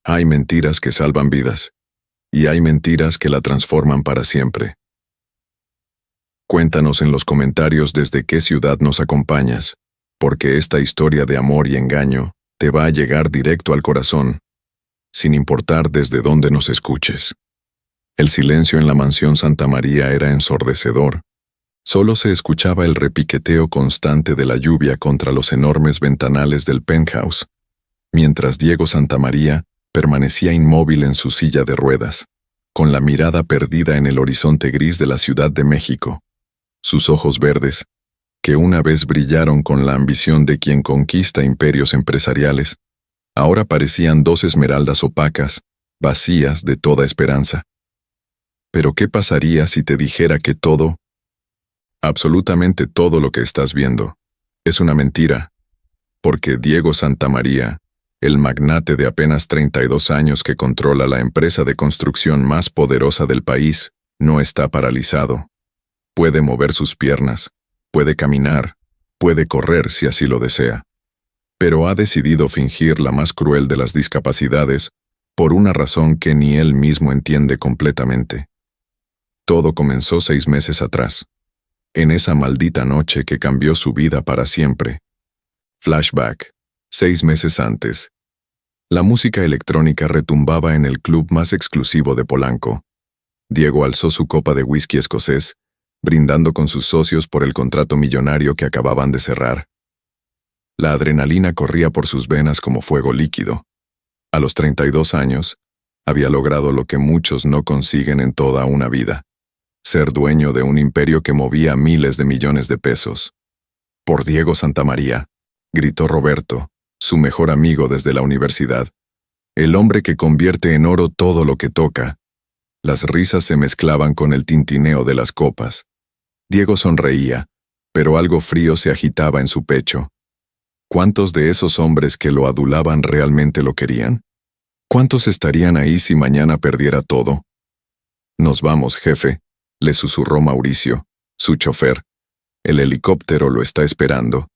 Hay mentiras que salvan vidas, y hay mentiras que la transforman para siempre. Cuéntanos en los comentarios desde qué ciudad nos acompañas, porque esta historia de amor y engaño te va a llegar directo al corazón, sin importar desde dónde nos escuches. El silencio en la mansión Santa María era ensordecedor. Solo se escuchaba el repiqueteo constante de la lluvia contra los enormes ventanales del penthouse, mientras Diego Santamaría permanecía inmóvil en su silla de ruedas, con la mirada perdida en el horizonte gris de la Ciudad de México. Sus ojos verdes, que una vez brillaron con la ambición de quien conquista imperios empresariales, ahora parecían dos esmeraldas opacas, vacías de toda esperanza. Pero ¿qué pasaría si te dijera que todo, absolutamente todo lo que estás viendo, es una mentira? Porque Diego Santamaría, el magnate de apenas 32 años que controla la empresa de construcción más poderosa del país, no está paralizado. Puede mover sus piernas, puede caminar, puede correr si así lo desea. Pero ha decidido fingir la más cruel de las discapacidades por una razón que ni él mismo entiende completamente. Todo comenzó 6 meses atrás, en esa maldita noche que cambió su vida para siempre. Flashback, 6 meses antes. La música electrónica retumbaba en el club más exclusivo de Polanco. Diego alzó su copa de whisky escocés, brindando con sus socios por el contrato millonario que acababan de cerrar. La adrenalina corría por sus venas como fuego líquido. A los 32 años, había logrado lo que muchos no consiguen en toda una vida: ser dueño de un imperio que movía miles de millones de pesos. «Por Diego Santamaría», gritó Roberto, su mejor amigo desde la universidad, el hombre que convierte en oro todo lo que toca. Las risas se mezclaban con el tintineo de las copas. Diego sonreía, pero algo frío se agitaba en su pecho. ¿Cuántos de esos hombres que lo adulaban realmente lo querían? ¿Cuántos estarían ahí si mañana perdiera todo? «Nos vamos, jefe», le susurró Mauricio, su chofer. «El helicóptero lo está esperando».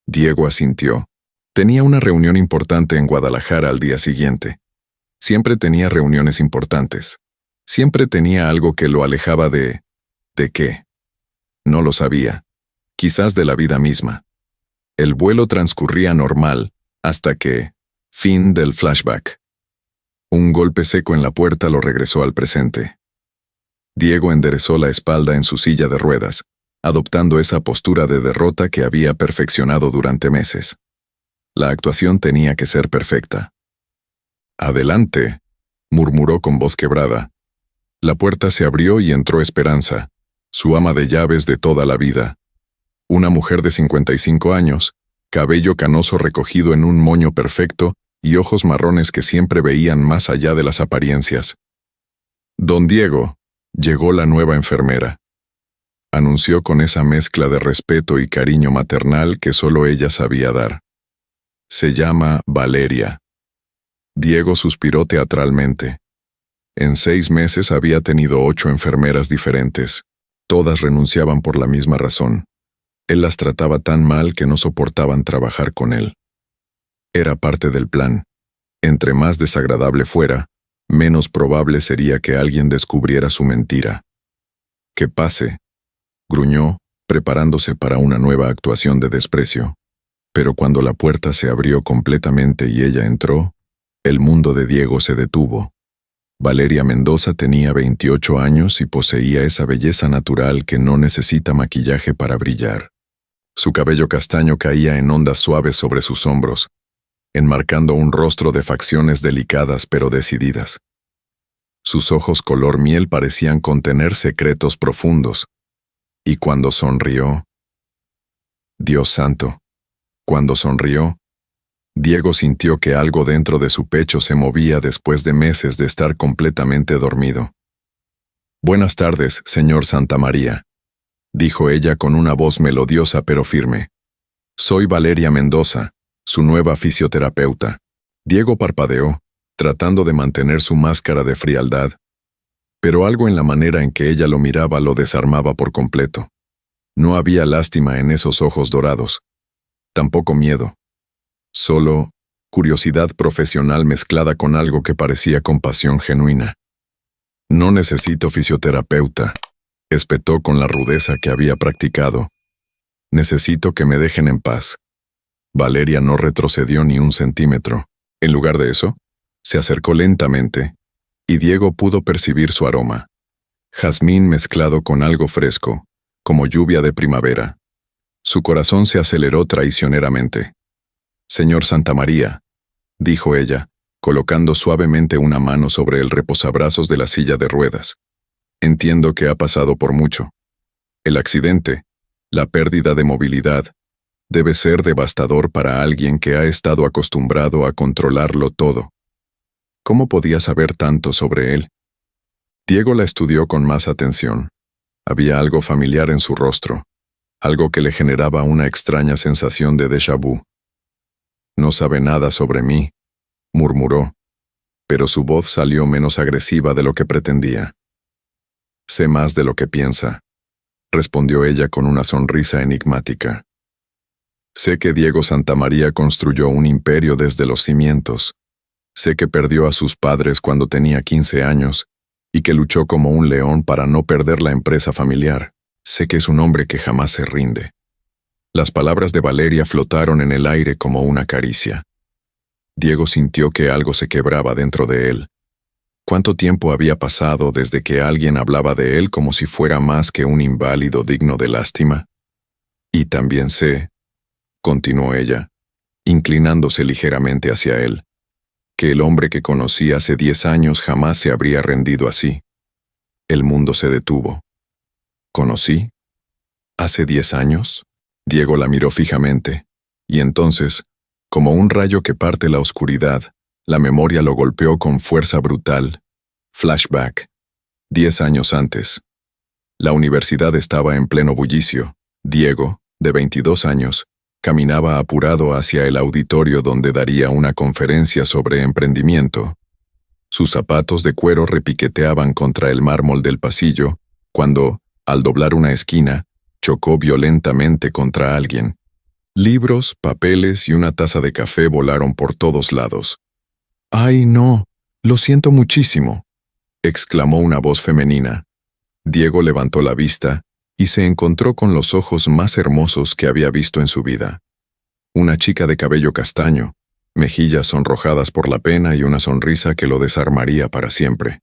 Diego asintió. Tenía una reunión importante en Guadalajara al día siguiente. Siempre tenía reuniones importantes. Siempre tenía algo que lo alejaba de... ¿De qué? No lo sabía. Quizás de la vida misma. El vuelo transcurría normal, hasta que... Fin del flashback. Un golpe seco en la puerta lo regresó al presente. Diego enderezó la espalda en su silla de ruedas, adoptando esa postura de derrota que había perfeccionado durante meses. La actuación tenía que ser perfecta. «Adelante», murmuró con voz quebrada. La puerta se abrió y entró Esperanza, su ama de llaves de toda la vida. Una mujer de 55 años, cabello canoso recogido en un moño perfecto y ojos marrones que siempre veían más allá de las apariencias. «Don Diego», llegó la nueva enfermera. Anunció con esa mezcla de respeto y cariño maternal que solo ella sabía dar. «Se llama Valeria». Diego suspiró teatralmente. En 6 meses había tenido 8 enfermeras diferentes. Todas renunciaban por la misma razón. Él las trataba tan mal que no soportaban trabajar con él. Era parte del plan. Entre más desagradable fuera, menos probable sería que alguien descubriera su mentira. «Que pase», gruñó, preparándose para una nueva actuación de desprecio. Pero cuando la puerta se abrió completamente y ella entró, el mundo de Diego se detuvo. Valeria Mendoza tenía 28 años y poseía esa belleza natural que no necesita maquillaje para brillar. Su cabello castaño caía en ondas suaves sobre sus hombros, enmarcando un rostro de facciones delicadas pero decididas. Sus ojos color miel parecían contener secretos profundos, y cuando sonrió... Dios santo, cuando sonrió, Diego sintió que algo dentro de su pecho se movía después de meses de estar completamente dormido. «Buenas tardes, señor Santamaría», dijo ella con una voz melodiosa pero firme. «Soy Valeria Mendoza, su nueva fisioterapeuta». Diego parpadeó, tratando de mantener su máscara de frialdad, pero algo en la manera en que ella lo miraba lo desarmaba por completo. No había lástima en esos ojos dorados, tampoco miedo. Solo curiosidad profesional mezclada con algo que parecía compasión genuina. No necesito fisioterapeuta, espetó con la rudeza que había practicado. Necesito que me dejen en paz. Valeria no retrocedió ni un centímetro. En lugar de eso, se acercó lentamente, y Diego pudo percibir su aroma. Jazmín mezclado con algo fresco, como lluvia de primavera. Su corazón se aceleró traicioneramente. «Señor Santamaría», dijo ella, colocando suavemente una mano sobre el reposabrazos de la silla de ruedas. «Entiendo que ha pasado por mucho. El accidente, la pérdida de movilidad, debe ser devastador para alguien que ha estado acostumbrado a controlarlo todo. ¿Cómo podía saber tanto sobre él?» Diego la estudió con más atención. Había algo familiar en su rostro, algo que le generaba una extraña sensación de déjà vu. «No sabe nada sobre mí», murmuró, pero su voz salió menos agresiva de lo que pretendía. «Sé más de lo que piensa», respondió ella con una sonrisa enigmática. «Sé que Diego Santamaría construyó un imperio desde los cimientos. Sé que perdió a sus padres cuando tenía 15 años y que luchó como un león para no perder la empresa familiar. Sé que es un hombre que jamás se rinde». Las palabras de Valeria flotaron en el aire como una caricia. Diego sintió que algo se quebraba dentro de él. ¿Cuánto tiempo había pasado desde que alguien hablaba de él como si fuera más que un inválido digno de lástima? «Y también sé», continuó ella, inclinándose ligeramente hacia él, «que el hombre que conocí hace 10 años jamás se habría rendido así». El mundo se detuvo. «¿Conocí? ¿Hace 10 años?» Diego la miró fijamente, y entonces, como un rayo que parte la oscuridad, la memoria lo golpeó con fuerza brutal. Flashback. 10 años antes. La universidad estaba en pleno bullicio. Diego, de 22 años, caminaba apurado hacia el auditorio donde daría una conferencia sobre emprendimiento. Sus zapatos de cuero repiqueteaban contra el mármol del pasillo, cuando, al doblar una esquina, chocó violentamente contra alguien. Libros, papeles y una taza de café volaron por todos lados. «¡Ay, no! Lo siento muchísimo», exclamó una voz femenina. Diego levantó la vista y se encontró con los ojos más hermosos que había visto en su vida. Una chica de cabello castaño, mejillas sonrojadas por la pena y una sonrisa que lo desarmaría para siempre.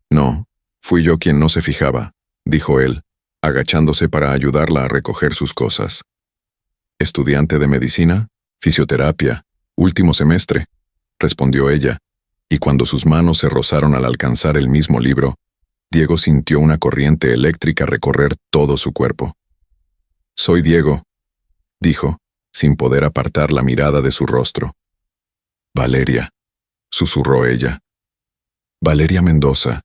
«No, fui yo quien no se fijaba», dijo él, agachándose para ayudarla a recoger sus cosas. «¿Estudiante de medicina? Fisioterapia. Último semestre», respondió ella, y cuando sus manos se rozaron al alcanzar el mismo libro, Diego sintió una corriente eléctrica recorrer todo su cuerpo. «Soy Diego», dijo, sin poder apartar la mirada de su rostro. «Valeria», susurró ella. «Valeria Mendoza.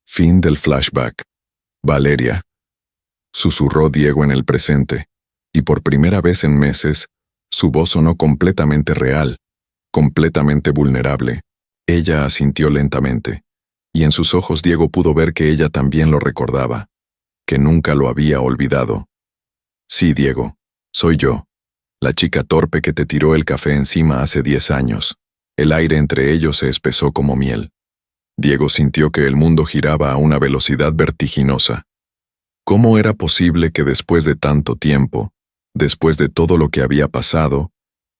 Fin del flashback. Valeria», susurró Diego en el presente, y por primera vez en meses, su voz sonó completamente real, completamente vulnerable. Ella asintió lentamente, y en sus ojos Diego pudo ver que ella también lo recordaba, que nunca lo había olvidado. «Sí, Diego, soy yo, la chica torpe que te tiró el café encima hace 10 años». El aire entre ellos se espesó como miel. Diego sintió que el mundo giraba a una velocidad vertiginosa. ¿Cómo era posible que después de tanto tiempo, después de todo lo que había pasado,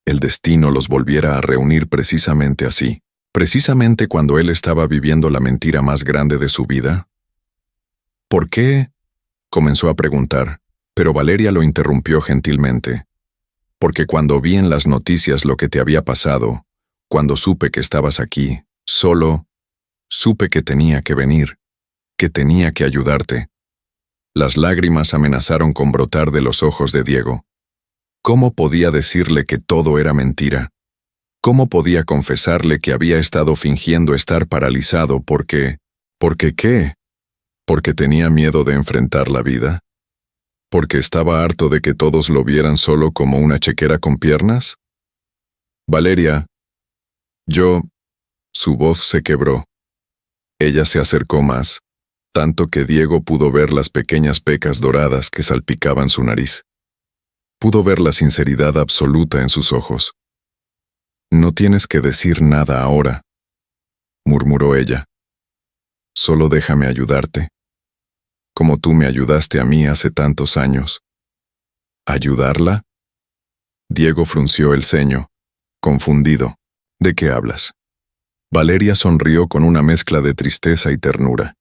el destino los volviera a reunir precisamente así, precisamente cuando él estaba viviendo la mentira más grande de su vida? «¿Por qué?», comenzó a preguntar, pero Valeria lo interrumpió gentilmente. «Porque cuando vi en las noticias lo que te había pasado, cuando supe que estabas aquí, solo, supe que tenía que venir, que tenía que ayudarte». Las lágrimas amenazaron con brotar de los ojos de Diego. ¿Cómo podía decirle que todo era mentira? ¿Cómo podía confesarle que había estado fingiendo estar paralizado porque... ¿Porque qué? ¿Porque tenía miedo de enfrentar la vida? ¿Porque estaba harto de que todos lo vieran solo como una chequera con piernas? «Valeria, yo...». Su voz se quebró. Ella se acercó más, tanto que Diego pudo ver las pequeñas pecas doradas que salpicaban su nariz. Pudo ver la sinceridad absoluta en sus ojos. No tienes que decir nada ahora, murmuró ella. Solo déjame ayudarte, como tú me ayudaste a mí hace tantos años. ¿Ayudarla? Diego frunció el ceño, confundido. ¿De qué hablas? Valeria sonrió con una mezcla de tristeza y ternura.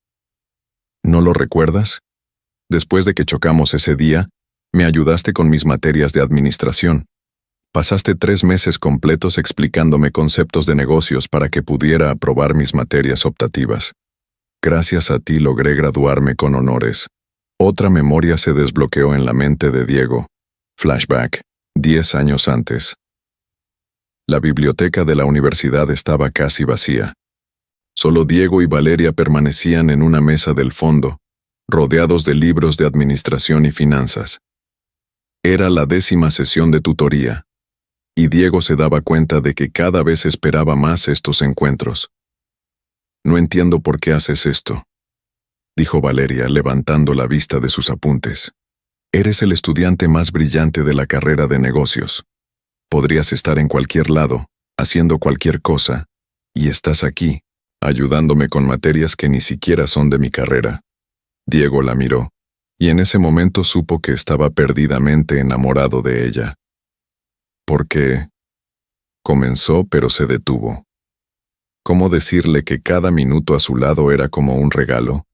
¿No lo recuerdas? Después de que chocamos ese día, me ayudaste con mis materias de administración. Pasaste 3 meses completos explicándome conceptos de negocios para que pudiera aprobar mis materias optativas. Gracias a ti logré graduarme con honores. Otra memoria se desbloqueó en la mente de Diego. Flashback, 10 años antes. La biblioteca de la universidad estaba casi vacía. Solo Diego y Valeria permanecían en una mesa del fondo, rodeados de libros de administración y finanzas. Era la 10ª sesión de tutoría, y Diego se daba cuenta de que cada vez esperaba más estos encuentros. No entiendo por qué haces esto, dijo Valeria levantando la vista de sus apuntes. Eres el estudiante más brillante de la carrera de negocios. Podrías estar en cualquier lado, haciendo cualquier cosa, y estás aquí, ayudándome con materias que ni siquiera son de mi carrera. Diego la miró, y en ese momento supo que estaba perdidamente enamorado de ella. ¿Por qué? Comenzó, pero se detuvo. ¿Cómo decirle que cada minuto a su lado era como un regalo?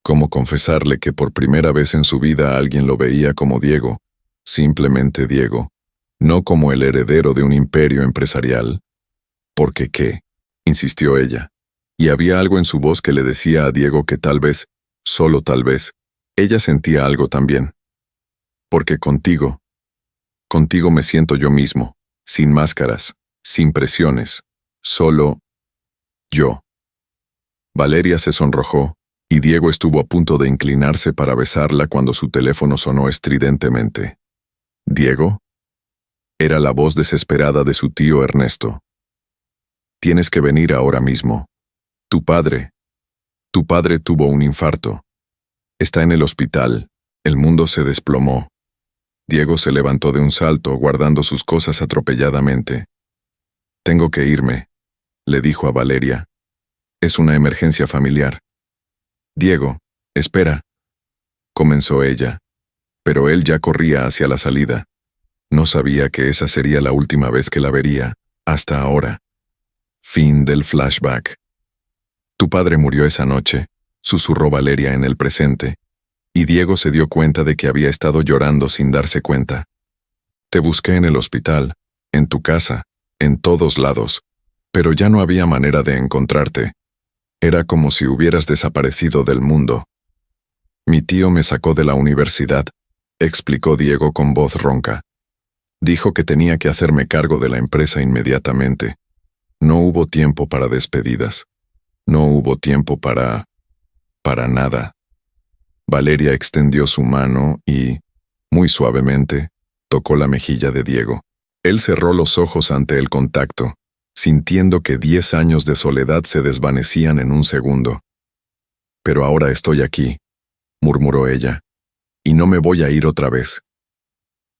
¿Cómo confesarle que por primera vez en su vida alguien lo veía como Diego, simplemente Diego, no como el heredero de un imperio empresarial? ¿Por qué qué? Insistió ella, y había algo en su voz que le decía a Diego que tal vez, solo tal vez, ella sentía algo también. Porque contigo me siento yo mismo, sin máscaras, sin presiones, solo yo. Valeria se sonrojó, y Diego estuvo a punto de inclinarse para besarla cuando su teléfono sonó estridentemente. ¿Diego? Era la voz desesperada de su tío Ernesto. Tienes que venir ahora mismo. Tu padre tuvo un infarto. Está en el hospital. El mundo se desplomó. Diego se levantó de un salto, guardando sus cosas atropelladamente. Tengo que irme, le dijo a Valeria. Es una emergencia familiar. Diego, espera, comenzó ella, pero él ya corría hacia la salida. No sabía que esa sería la última vez que la vería, hasta ahora. Fin del flashback. Tu padre murió esa noche, susurró Valeria en el presente, y Diego se dio cuenta de que había estado llorando sin darse cuenta. Te busqué en el hospital, en tu casa, en todos lados, pero ya no había manera de encontrarte. Era como si hubieras desaparecido del mundo. Mi tío me sacó de la universidad, explicó Diego con voz ronca. Dijo que tenía que hacerme cargo de la empresa inmediatamente. No hubo tiempo para despedidas. No hubo tiempo para nada. Valeria extendió su mano y, muy suavemente, tocó la mejilla de Diego. Él cerró los ojos ante el contacto, sintiendo que 10 años de soledad se desvanecían en un segundo. Pero ahora estoy aquí, murmuró ella, y no me voy a ir otra vez.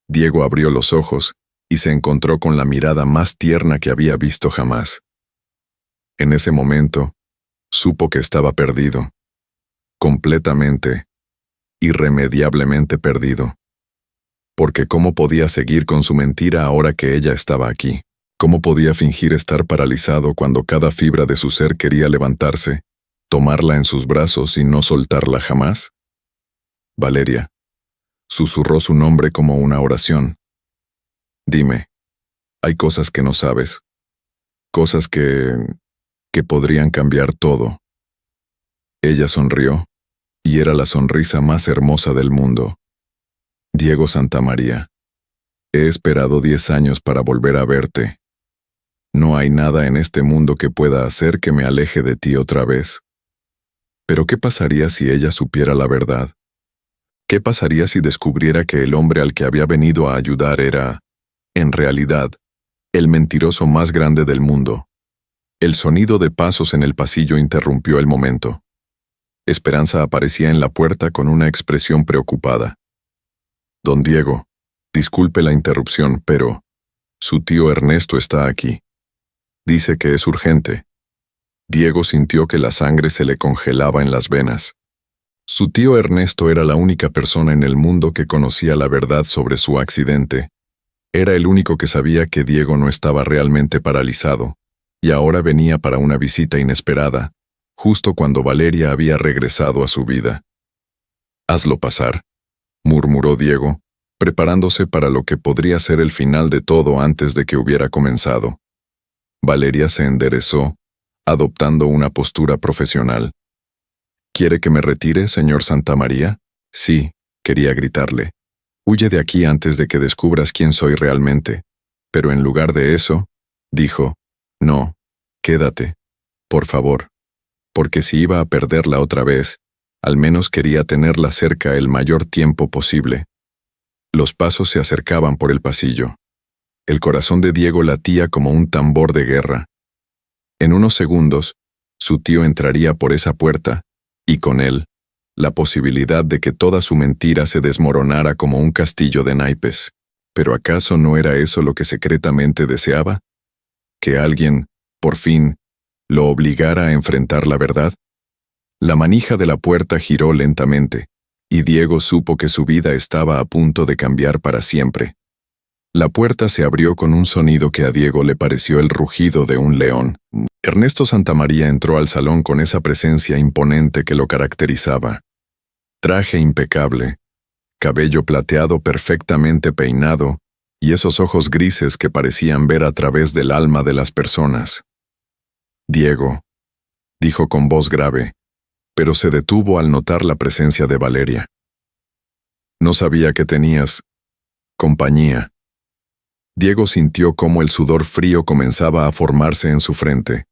Diego abrió los ojos y se encontró con la mirada más tierna que había visto jamás. En ese momento, supo que estaba perdido, completamente, irremediablemente perdido. Porque ¿cómo podía seguir con su mentira ahora que ella estaba aquí? ¿Cómo podía fingir estar paralizado cuando cada fibra de su ser quería levantarse, tomarla en sus brazos y no soltarla jamás? Valeria. Susurró su nombre como una oración. Dime, hay cosas que no sabes, cosas que podrían cambiar todo. Ella sonrió, y era la sonrisa más hermosa del mundo. Diego Santamaría, he esperado 10 años para volver a verte. No hay nada en este mundo que pueda hacer que me aleje de ti otra vez. Pero ¿qué pasaría si ella supiera la verdad? ¿Qué pasaría si descubriera que el hombre al que había venido a ayudar era, en realidad, el mentiroso más grande del mundo? El sonido de pasos en el pasillo interrumpió el momento. Esperanza aparecía en la puerta con una expresión preocupada. Don Diego, disculpe la interrupción, pero Su tío Ernesto está aquí. Dice que es urgente. Diego sintió que la sangre se le congelaba en las venas. Su tío Ernesto era la única persona en el mundo que conocía la verdad sobre su accidente. Era el único que sabía que Diego no estaba realmente paralizado, y ahora venía para una visita inesperada, justo cuando Valeria había regresado a su vida. «Hazlo pasar», murmuró Diego, preparándose para lo que podría ser el final de todo antes de que hubiera comenzado. Valeria se enderezó, adoptando una postura profesional. «¿Quiere que me retire, señor Santamaría?» «Sí», quería gritarle. «Huye de aquí antes de que descubras quién soy realmente». Pero en lugar de eso, dijo, «No, quédate, por favor». Porque si iba a perderla otra vez, al menos quería tenerla cerca el mayor tiempo posible. Los pasos se acercaban por el pasillo. El corazón de Diego latía como un tambor de guerra. En unos segundos, su tío entraría por esa puerta, y con él, la posibilidad de que toda su mentira se desmoronara como un castillo de naipes. ¿Pero acaso no era eso lo que secretamente deseaba? ¿Que alguien, por fin, lo obligara a enfrentar la verdad? La manija de la puerta giró lentamente, y Diego supo que su vida estaba a punto de cambiar para siempre. La puerta se abrió con un sonido que a Diego le pareció el rugido de un león. Ernesto Santamaría entró al salón con esa presencia imponente que lo caracterizaba. Traje impecable, cabello plateado perfectamente peinado, y esos ojos grises que parecían ver a través del alma de las personas. «Diego», dijo con voz grave, pero se detuvo al notar la presencia de Valeria. «No sabía que tenías compañía». Diego sintió cómo el sudor frío comenzaba a formarse en su frente.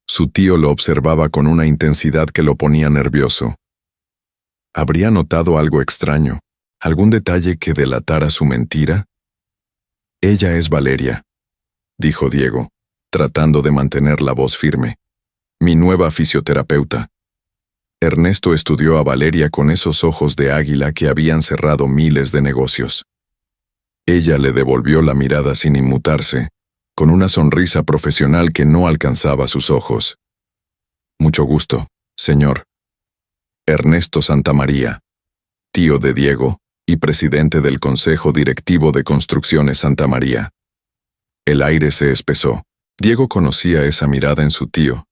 Su tío lo observaba con una intensidad que lo ponía nervioso. ¿Habría notado algo extraño? ¿Algún detalle que delatara su mentira? «Ella es Valeria», dijo Diego, tratando de mantener la voz firme. «Mi nueva fisioterapeuta». Ernesto estudió a Valeria con esos ojos de águila que habían cerrado miles de negocios. Ella le devolvió la mirada sin inmutarse, con una sonrisa profesional que no alcanzaba sus ojos. «Mucho gusto, señor. Ernesto Santamaría, tío de Diego y presidente del Consejo Directivo de Construcciones Santamaría». El aire se espesó. Diego conocía esa mirada en su tío.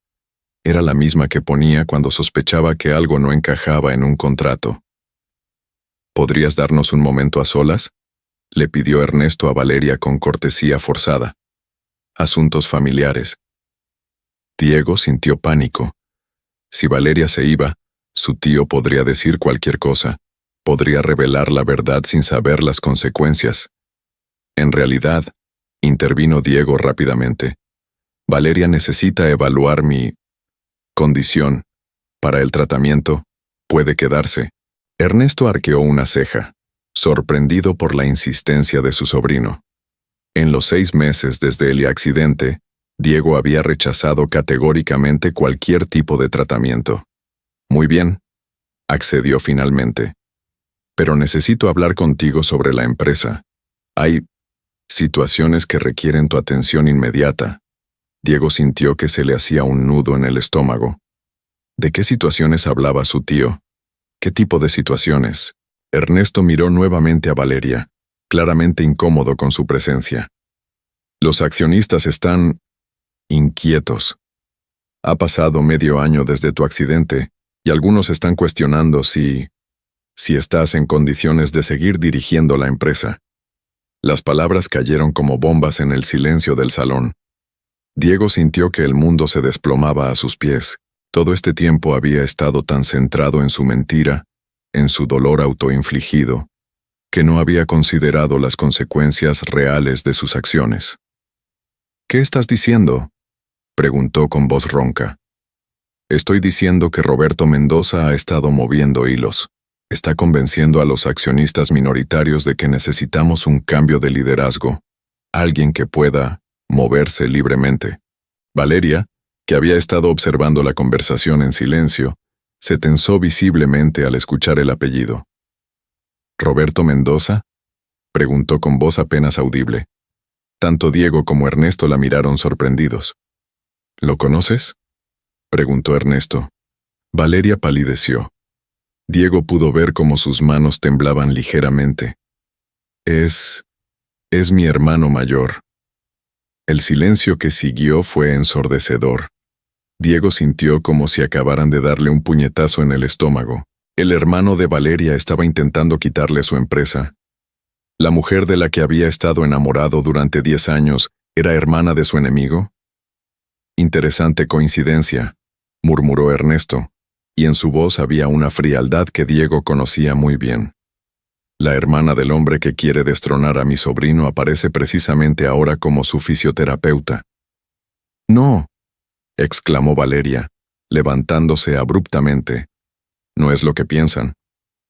Era la misma que ponía cuando sospechaba que algo no encajaba en un contrato. «¿Podrías darnos un momento a solas?», le pidió Ernesto a Valeria con cortesía forzada. «Asuntos familiares». Diego sintió pánico. Si Valeria se iba, su tío podría decir cualquier cosa, podría revelar la verdad sin saber las consecuencias. En realidad, intervino Diego rápidamente, «Valeria necesita evaluar mi condición. Para el tratamiento, puede quedarse». Ernesto arqueó una ceja, sorprendido por la insistencia de su sobrino. En los 6 meses desde el accidente, Diego había rechazado categóricamente cualquier tipo de tratamiento. «Muy bien», accedió finalmente. «Pero necesito hablar contigo sobre la empresa. Hay situaciones que requieren tu atención inmediata». Diego sintió que se le hacía un nudo en el estómago. ¿De qué situaciones hablaba su tío? ¿Qué tipo de situaciones? Ernesto miró nuevamente a Valeria, claramente incómodo con su presencia. «Los accionistas están inquietos. Ha pasado medio año desde tu accidente, y algunos están cuestionando si estás en condiciones de seguir dirigiendo la empresa». Las palabras cayeron como bombas en el silencio del salón. Diego sintió que el mundo se desplomaba a sus pies. Todo este tiempo había estado tan centrado en su mentira, en su dolor autoinfligido, que no había considerado las consecuencias reales de sus acciones. «¿Qué estás diciendo?», preguntó con voz ronca. «Estoy diciendo que Roberto Mendoza ha estado moviendo hilos. Está convenciendo a los accionistas minoritarios de que necesitamos un cambio de liderazgo, alguien que pueda moverse libremente». Valeria, que había estado observando la conversación en silencio, se tensó visiblemente al escuchar el apellido. «¿Roberto Mendoza?», preguntó con voz apenas audible. Tanto Diego como Ernesto la miraron sorprendidos. ¿Lo conoces?, preguntó Ernesto. Valeria palideció. Diego pudo ver cómo sus manos temblaban ligeramente. Es mi hermano mayor. El silencio que siguió fue ensordecedor. Diego sintió como si acabaran de darle un puñetazo en el estómago. El hermano de Valeria estaba intentando quitarle su empresa. ¿La mujer de la que había estado enamorado durante 10 años era hermana de su enemigo? Interesante coincidencia, murmuró Ernesto, y en su voz había una frialdad que Diego conocía muy bien. La hermana del hombre que quiere destronar a mi sobrino aparece precisamente ahora como su fisioterapeuta. No, exclamó Valeria, levantándose abruptamente. No es lo que piensan.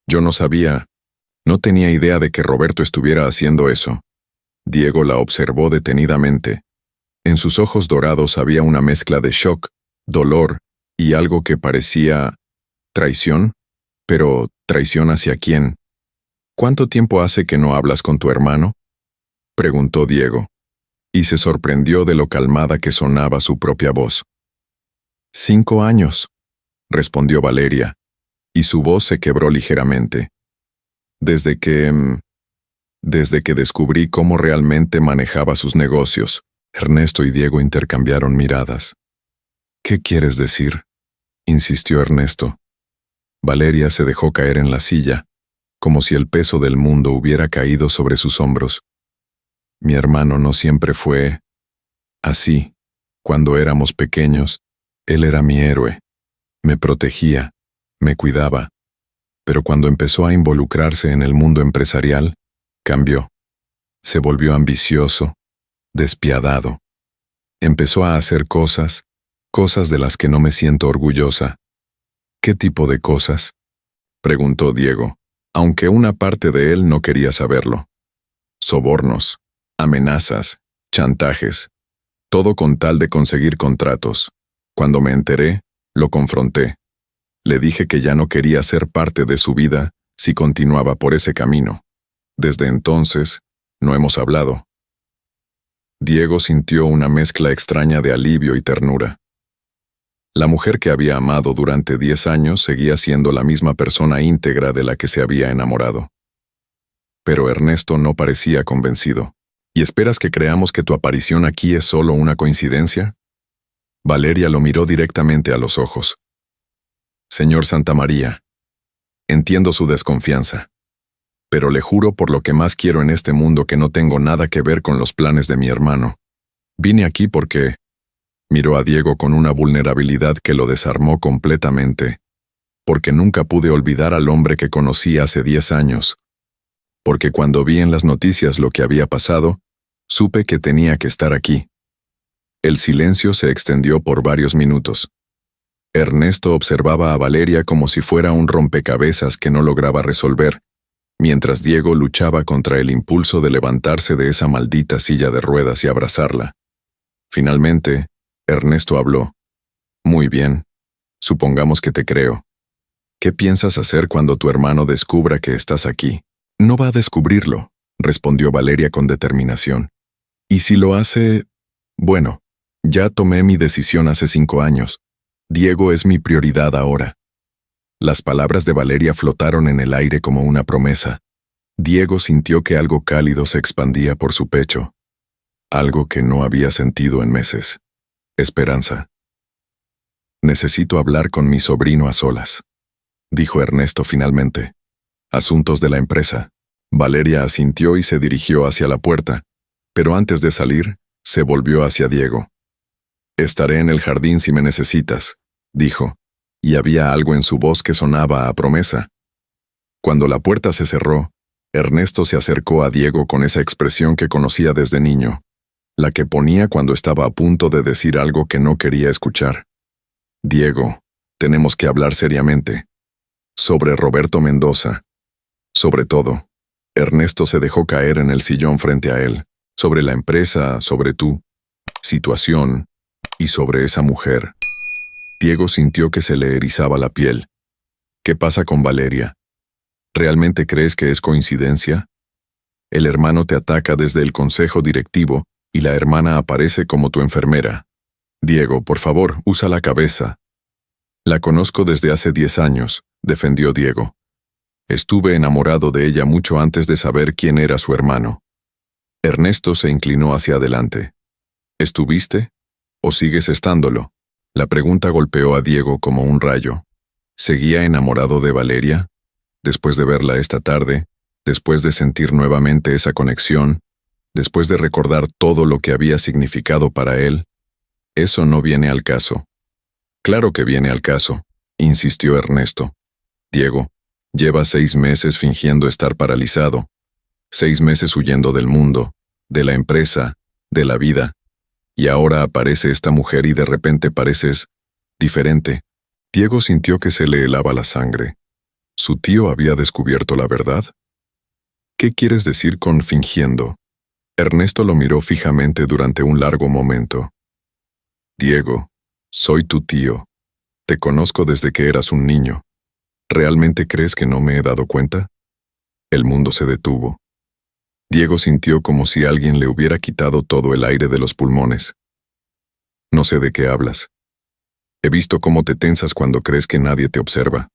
Yo no tenía idea de que Roberto estuviera haciendo eso. Diego la observó detenidamente. En sus ojos dorados había una mezcla de shock, dolor y algo que parecía traición. Pero, ¿traición hacia quién? ¿Cuánto tiempo hace que no hablas con tu hermano?, preguntó Diego, y se sorprendió de lo calmada que sonaba su propia voz. 5 años, respondió Valeria, y su voz se quebró ligeramente. Desde que descubrí cómo realmente manejaba sus negocios. Ernesto y Diego intercambiaron miradas. ¿Qué quieres decir?, insistió Ernesto. Valeria se dejó caer en la silla, como si el peso del mundo hubiera caído sobre sus hombros. Mi hermano no siempre fue así. Cuando éramos pequeños, él era mi héroe. Me protegía, me cuidaba. Pero cuando empezó a involucrarse en el mundo empresarial, cambió. Se volvió ambicioso, despiadado. Empezó a hacer cosas de las que no me siento orgullosa. ¿Qué tipo de cosas?, preguntó Diego, aunque una parte de él no quería saberlo. Sobornos, amenazas, chantajes, todo con tal de conseguir contratos. Cuando me enteré, lo confronté. Le dije que ya no quería ser parte de su vida si continuaba por ese camino. Desde entonces, no hemos hablado. Diego sintió una mezcla extraña de alivio y ternura. La mujer que había amado durante 10 años seguía siendo la misma persona íntegra de la que se había enamorado. Pero Ernesto no parecía convencido. ¿Y esperas que creamos que tu aparición aquí es solo una coincidencia? Valeria lo miró directamente a los ojos. Señor Santamaría, entiendo su desconfianza, pero le juro por lo que más quiero en este mundo que no tengo nada que ver con los planes de mi hermano. Vine aquí porque... Miró a Diego con una vulnerabilidad que lo desarmó completamente. Porque nunca pude olvidar al hombre que conocí hace 10 años. Porque cuando vi en las noticias lo que había pasado, supe que tenía que estar aquí. El silencio se extendió por varios minutos. Ernesto observaba a Valeria como si fuera un rompecabezas que no lograba resolver, mientras Diego luchaba contra el impulso de levantarse de esa maldita silla de ruedas y abrazarla. Finalmente, Ernesto habló. Muy bien. Supongamos que te creo. ¿Qué piensas hacer cuando tu hermano descubra que estás aquí? No va a descubrirlo, respondió Valeria con determinación. ¿Y si lo hace? Bueno, ya tomé mi decisión hace 5 años. Diego es mi prioridad ahora. Las palabras de Valeria flotaron en el aire como una promesa. Diego sintió que algo cálido se expandía por su pecho. Algo que no había sentido en meses. Esperanza. Necesito hablar con mi sobrino a solas, dijo Ernesto finalmente. Asuntos de la empresa. Valeria asintió y se dirigió hacia la puerta, pero antes de salir, se volvió hacia Diego. Estaré en el jardín si me necesitas, dijo, y había algo en su voz que sonaba a promesa. Cuando la puerta se cerró, Ernesto se acercó a Diego con esa expresión que conocía desde niño, la que ponía cuando estaba a punto de decir algo que no quería escuchar. Diego, tenemos que hablar seriamente. Sobre Roberto Mendoza. Sobre todo. Ernesto se dejó caer en el sillón frente a él. Sobre la empresa, sobre tu situación y sobre esa mujer. Diego sintió que se le erizaba la piel. ¿Qué pasa con Valeria? ¿Realmente crees que es coincidencia? El hermano te ataca desde el consejo directivo y la hermana aparece como tu enfermera. Diego, por favor, usa la cabeza. La conozco desde hace 10 años, defendió Diego. Estuve enamorado de ella mucho antes de saber quién era su hermano. Ernesto se inclinó hacia adelante. ¿Estuviste? ¿O sigues estándolo? La pregunta golpeó a Diego como un rayo. ¿Seguía enamorado de Valeria? Después de verla esta tarde, después de sentir nuevamente esa conexión, después de recordar todo lo que había significado para él, eso no viene al caso. Claro que viene al caso, insistió Ernesto. Diego, llevas 6 meses fingiendo estar paralizado, 6 meses huyendo del mundo, de la empresa, de la vida, y ahora aparece esta mujer y de repente pareces diferente. Diego sintió que se le helaba la sangre. ¿Su tío había descubierto la verdad? ¿Qué quieres decir con fingiendo? Ernesto lo miró fijamente durante un largo momento. Diego, soy tu tío. Te conozco desde que eras un niño. ¿Realmente crees que no me he dado cuenta? El mundo se detuvo. Diego sintió como si alguien le hubiera quitado todo el aire de los pulmones. No sé de qué hablas. He visto cómo te tensas cuando crees que nadie te observa.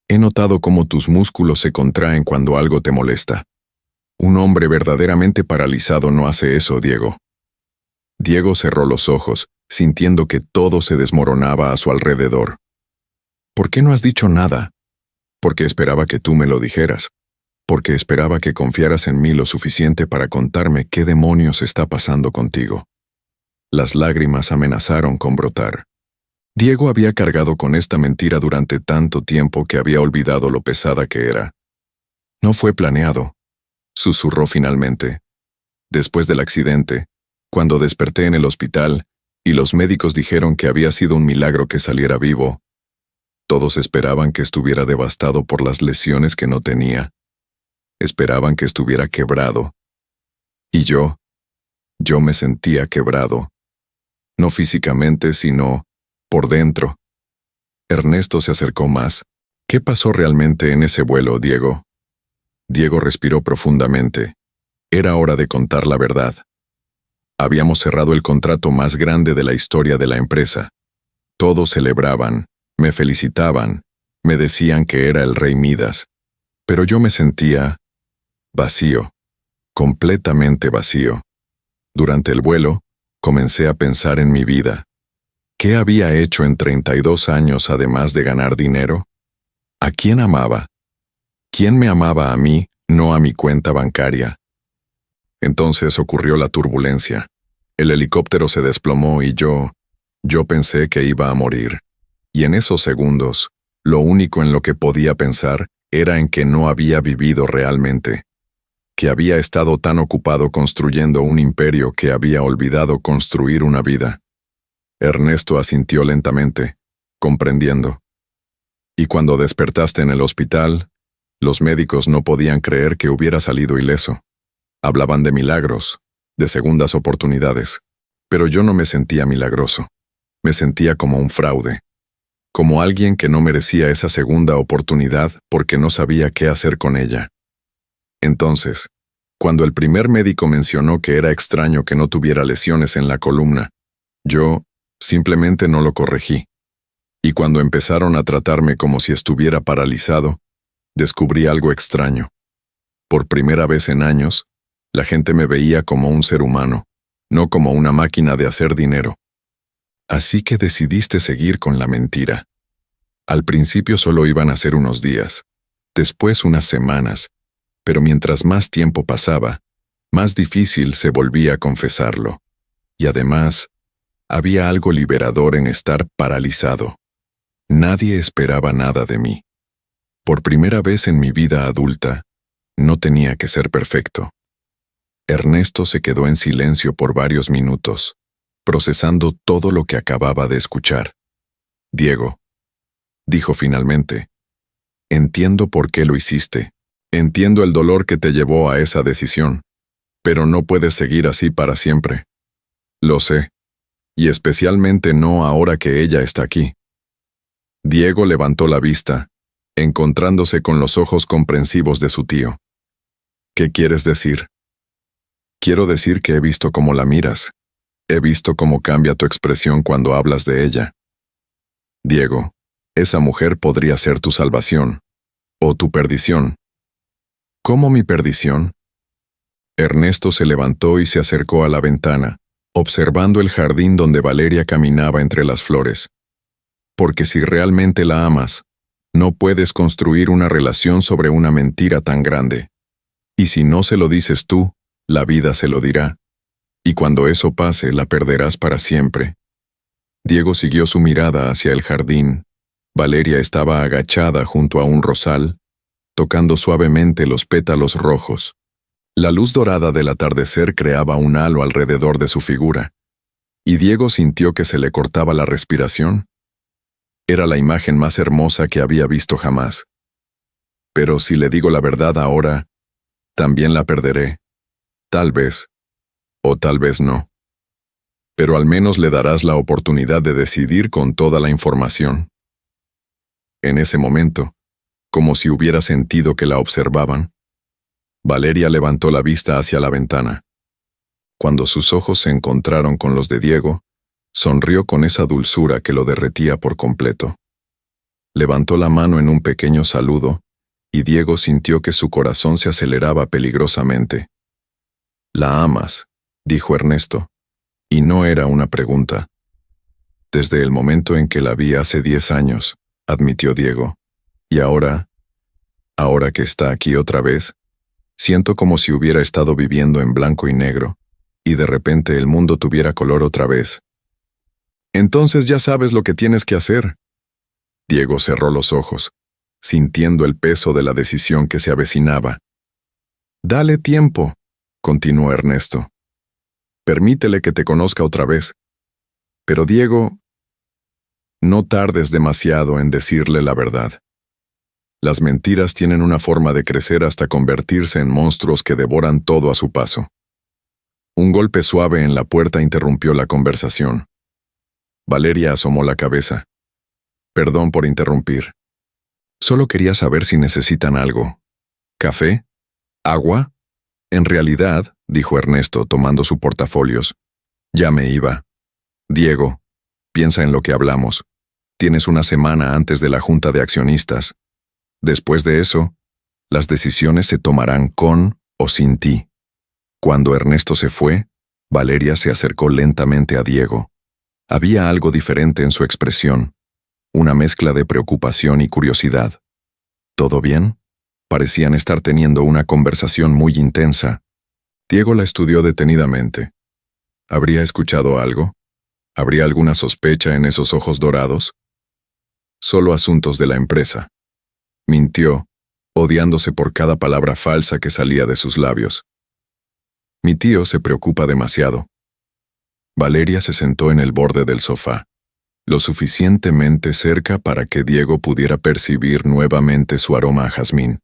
He notado cómo tus músculos se contraen cuando algo te molesta. Un hombre verdaderamente paralizado no hace eso, Diego. Diego cerró los ojos, sintiendo que todo se desmoronaba a su alrededor. ¿Por qué no has dicho nada? Porque esperaba que tú me lo dijeras. Porque esperaba que confiaras en mí lo suficiente para contarme qué demonios está pasando contigo. Las lágrimas amenazaron con brotar. Diego había cargado con esta mentira durante tanto tiempo que había olvidado lo pesada que era. No fue planeado, susurró finalmente. Después del accidente, cuando desperté en el hospital y los médicos dijeron que había sido un milagro que saliera vivo, todos esperaban que estuviera devastado por las lesiones que no tenía. Esperaban que estuviera quebrado. Y yo me sentía quebrado. No físicamente, sino por dentro. Ernesto se acercó más. ¿Qué pasó realmente en ese vuelo, Diego? Diego respiró profundamente. Era hora de contar la verdad. Habíamos cerrado el contrato más grande de la historia de la empresa. Todos celebraban, me felicitaban, me decían que era el rey Midas. Pero yo me sentía vacío, completamente vacío. Durante el vuelo, comencé a pensar en mi vida. ¿Qué había hecho en 32 años además de ganar dinero? ¿A quién amaba? ¿Quién me amaba a mí, no a mi cuenta bancaria? Entonces ocurrió la turbulencia. El helicóptero se desplomó y yo pensé que iba a morir. Y en esos segundos, lo único en lo que podía pensar era en que no había vivido realmente. Que había estado tan ocupado construyendo un imperio que había olvidado construir una vida. Ernesto asintió lentamente, comprendiendo. Y cuando despertaste en el hospital, los médicos no podían creer que hubiera salido ileso. Hablaban de milagros, de segundas oportunidades, pero yo no me sentía milagroso. Me sentía como un fraude, como alguien que no merecía esa segunda oportunidad porque no sabía qué hacer con ella. Entonces, cuando el primer médico mencionó que era extraño que no tuviera lesiones en la columna, yo simplemente no lo corregí. Y cuando empezaron a tratarme como si estuviera paralizado, descubrí algo extraño. Por primera vez en años, la gente me veía como un ser humano, no como una máquina de hacer dinero. Así que decidiste seguir con la mentira. Al principio solo iban a ser unos días, después unas semanas, pero mientras más tiempo pasaba, más difícil se volvía a confesarlo. Y además, había algo liberador en estar paralizado. Nadie esperaba nada de mí. Por primera vez en mi vida adulta, no tenía que ser perfecto. Ernesto se quedó en silencio por varios minutos, procesando todo lo que acababa de escuchar. Diego, dijo finalmente, entiendo por qué lo hiciste. Entiendo el dolor que te llevó a esa decisión, pero no puedes seguir así para siempre. Lo sé, y especialmente no ahora que ella está aquí. Diego levantó la vista, encontrándose con los ojos comprensivos de su tío. ¿Qué quieres decir? Quiero decir que he visto cómo la miras. He visto cómo cambia tu expresión cuando hablas de ella. Diego, esa mujer podría ser tu salvación. O tu perdición. ¿Cómo mi perdición? Ernesto se levantó y se acercó a la ventana, observando el jardín donde Valeria caminaba entre las flores. Porque si realmente la amas, no puedes construir una relación sobre una mentira tan grande. Y si no se lo dices tú, la vida se lo dirá. Y cuando eso pase, la perderás para siempre. Diego siguió su mirada hacia el jardín. Valeria estaba agachada junto a un rosal, tocando suavemente los pétalos rojos. La luz dorada del atardecer creaba un halo alrededor de su figura, y Diego sintió que se le cortaba la respiración. Era la imagen más hermosa que había visto jamás. Pero si le digo la verdad ahora, también la perderé. Tal vez, o tal vez no. Pero al menos le darás la oportunidad de decidir con toda la información. En ese momento, como si hubiera sentido que la observaban, Valeria levantó la vista hacia la ventana. Cuando sus ojos se encontraron con los de Diego, sonrió con esa dulzura que lo derretía por completo. Levantó la mano en un pequeño saludo, y Diego sintió que su corazón se aceleraba peligrosamente. «La amas», dijo Ernesto, y no era una pregunta. «Desde el momento en que la vi hace 10 años», admitió Diego, «y ahora que está aquí otra vez, siento como si hubiera estado viviendo en blanco y negro, y de repente el mundo tuviera color otra vez». «Entonces ya sabes lo que tienes que hacer». Diego cerró los ojos, sintiendo el peso de la decisión que se avecinaba. «Dale tiempo», continuó Ernesto. «Permítele que te conozca otra vez. Pero Diego, no tardes demasiado en decirle la verdad. Las mentiras tienen una forma de crecer hasta convertirse en monstruos que devoran todo a su paso». Un golpe suave en la puerta interrumpió la conversación. Valeria asomó la cabeza. «Perdón por interrumpir. Solo quería saber si necesitan algo. ¿Café? ¿Agua?» «En realidad», dijo Ernesto tomando su portafolios, «ya me iba. Diego, piensa en lo que hablamos. Tienes una semana antes de la junta de accionistas. Después de eso, las decisiones se tomarán con o sin ti». Cuando Ernesto se fue, Valeria se acercó lentamente a Diego. Había algo diferente en su expresión, una mezcla de preocupación y curiosidad. ¿Todo bien? Parecían estar teniendo una conversación muy intensa. Diego la estudió detenidamente. ¿Habría escuchado algo? ¿Habría alguna sospecha en esos ojos dorados? Solo asuntos de la empresa. Mintió, odiándose por cada palabra falsa que salía de sus labios. Mi tío se preocupa demasiado. Valeria se sentó en el borde del sofá, lo suficientemente cerca para que Diego pudiera percibir nuevamente su aroma a jazmín.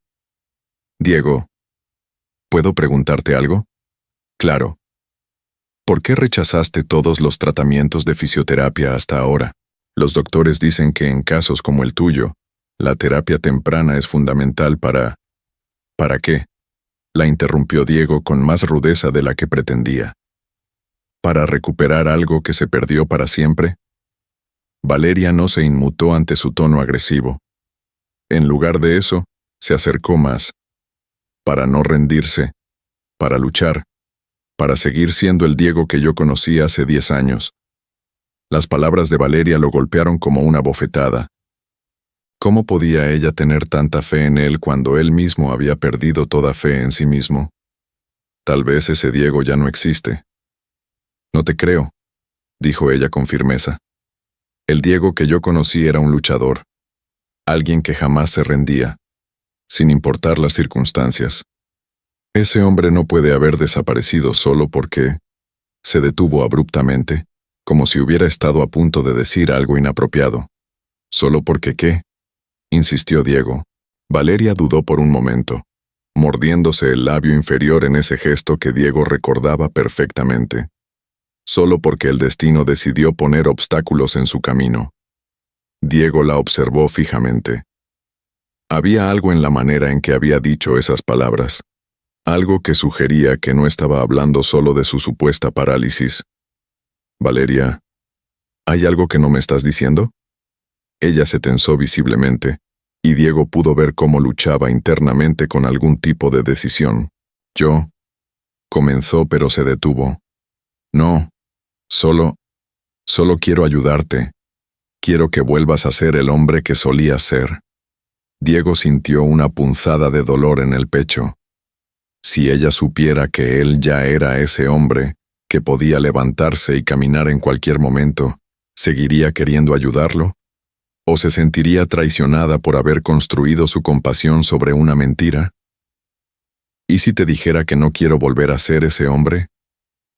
«Diego, ¿puedo preguntarte algo?» «Claro. ¿Por qué rechazaste todos los tratamientos de fisioterapia hasta ahora? Los doctores dicen que en casos como el tuyo, la terapia temprana es fundamental para... ¿Para qué?», la interrumpió Diego con más rudeza de la que pretendía. ¿Para recuperar algo que se perdió para siempre? Valeria no se inmutó ante su tono agresivo. En lugar de eso, se acercó más. Para no rendirse, para luchar, para seguir siendo el Diego que yo conocí hace 10 años. Las palabras de Valeria lo golpearon como una bofetada. ¿Cómo podía ella tener tanta fe en él cuando él mismo había perdido toda fe en sí mismo? Tal vez ese Diego ya no existe. «No te creo», dijo ella con firmeza. «El Diego que yo conocí era un luchador, alguien que jamás se rendía, sin importar las circunstancias. Ese hombre no puede haber desaparecido solo porque...». Se detuvo abruptamente, como si hubiera estado a punto de decir algo inapropiado. «¿Solo porque qué?», insistió Diego. Valeria dudó por un momento, mordiéndose el labio inferior en ese gesto que Diego recordaba perfectamente. Solo porque el destino decidió poner obstáculos en su camino. Diego la observó fijamente. Había algo en la manera en que había dicho esas palabras, algo que sugería que no estaba hablando solo de su supuesta parálisis. Valeria, ¿hay algo que no me estás diciendo? Ella se tensó visiblemente, y Diego pudo ver cómo luchaba internamente con algún tipo de decisión. Comenzó, pero se detuvo. No, solo quiero ayudarte. Quiero que vuelvas a ser el hombre que solías ser. Diego sintió una punzada de dolor en el pecho. Si ella supiera que él ya era ese hombre, que podía levantarse y caminar en cualquier momento, ¿seguiría queriendo ayudarlo? ¿O se sentiría traicionada por haber construido su compasión sobre una mentira? ¿Y si te dijera que no quiero volver a ser ese hombre?,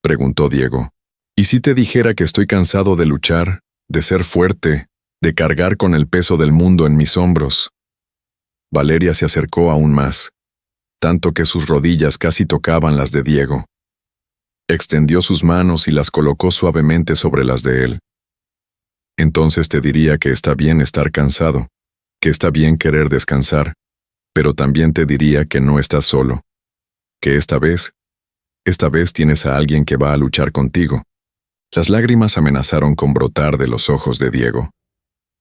preguntó Diego. ¿Y si te dijera que estoy cansado de luchar, de ser fuerte, de cargar con el peso del mundo en mis hombros? Valeria se acercó aún más, tanto que sus rodillas casi tocaban las de Diego. Extendió sus manos y las colocó suavemente sobre las de él. Entonces te diría que está bien estar cansado, que está bien querer descansar, pero también te diría que no estás solo, que esta vez tienes a alguien que va a luchar contigo. Las lágrimas amenazaron con brotar de los ojos de Diego.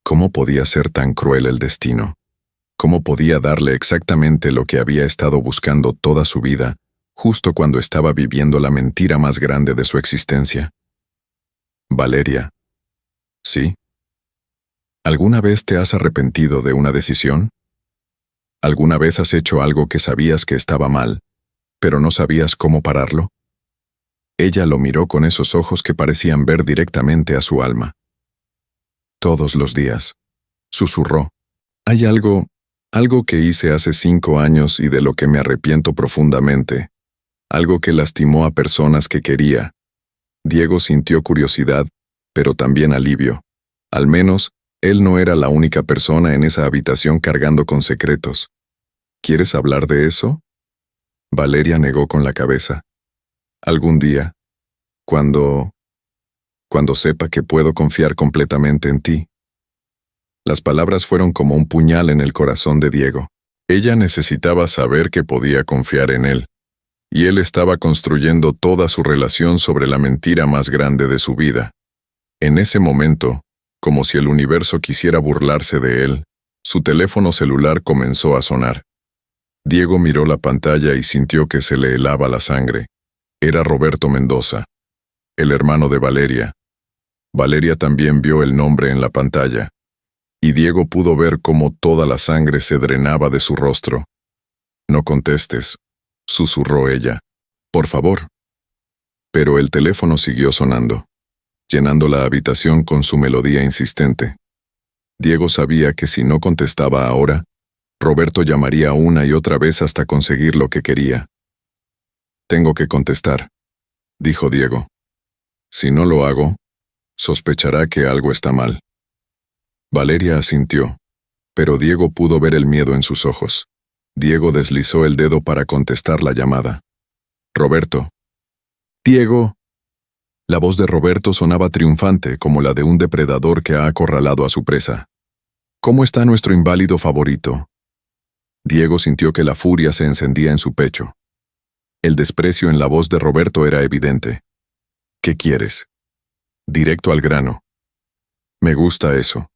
¿Cómo podía ser tan cruel el destino? ¿Cómo podía darle exactamente lo que había estado buscando toda su vida, justo cuando estaba viviendo la mentira más grande de su existencia? Valeria. ¿Sí? ¿Alguna vez te has arrepentido de una decisión? ¿Alguna vez has hecho algo que sabías que estaba mal, pero no sabías cómo pararlo? Ella lo miró con esos ojos que parecían ver directamente a su alma. Todos los días, susurró. Hay algo que hice hace 5 años y de lo que me arrepiento profundamente. Algo que lastimó a personas que quería. Diego sintió curiosidad, pero también alivio. Al menos, él no era la única persona en esa habitación cargando con secretos. ¿Quieres hablar de eso? Valeria negó con la cabeza. Algún día, cuando sepa que puedo confiar completamente en ti. Las palabras fueron como un puñal en el corazón de Diego. Ella necesitaba saber que podía confiar en él, y él estaba construyendo toda su relación sobre la mentira más grande de su vida. En ese momento, como si el universo quisiera burlarse de él, su teléfono celular comenzó a sonar. Diego miró la pantalla y sintió que se le helaba la sangre. Era Roberto Mendoza, el hermano de Valeria. Valeria también vio el nombre en la pantalla, y Diego pudo ver cómo toda la sangre se drenaba de su rostro. No contestes, susurró ella. Por favor. Pero el teléfono siguió sonando, llenando la habitación con su melodía insistente. Diego sabía que si no contestaba ahora, Roberto llamaría una y otra vez hasta conseguir lo que quería. Tengo que contestar, dijo Diego. Si no lo hago, sospechará que algo está mal. Valeria asintió, pero Diego pudo ver el miedo en sus ojos. Diego deslizó el dedo para contestar la llamada. Roberto. Diego. La voz de Roberto sonaba triunfante como la de un depredador que ha acorralado a su presa. ¿Cómo está nuestro inválido favorito? Diego sintió que la furia se encendía en su pecho. El desprecio en la voz de Roberto era evidente. ¿Qué quieres? Directo al grano. Me gusta eso.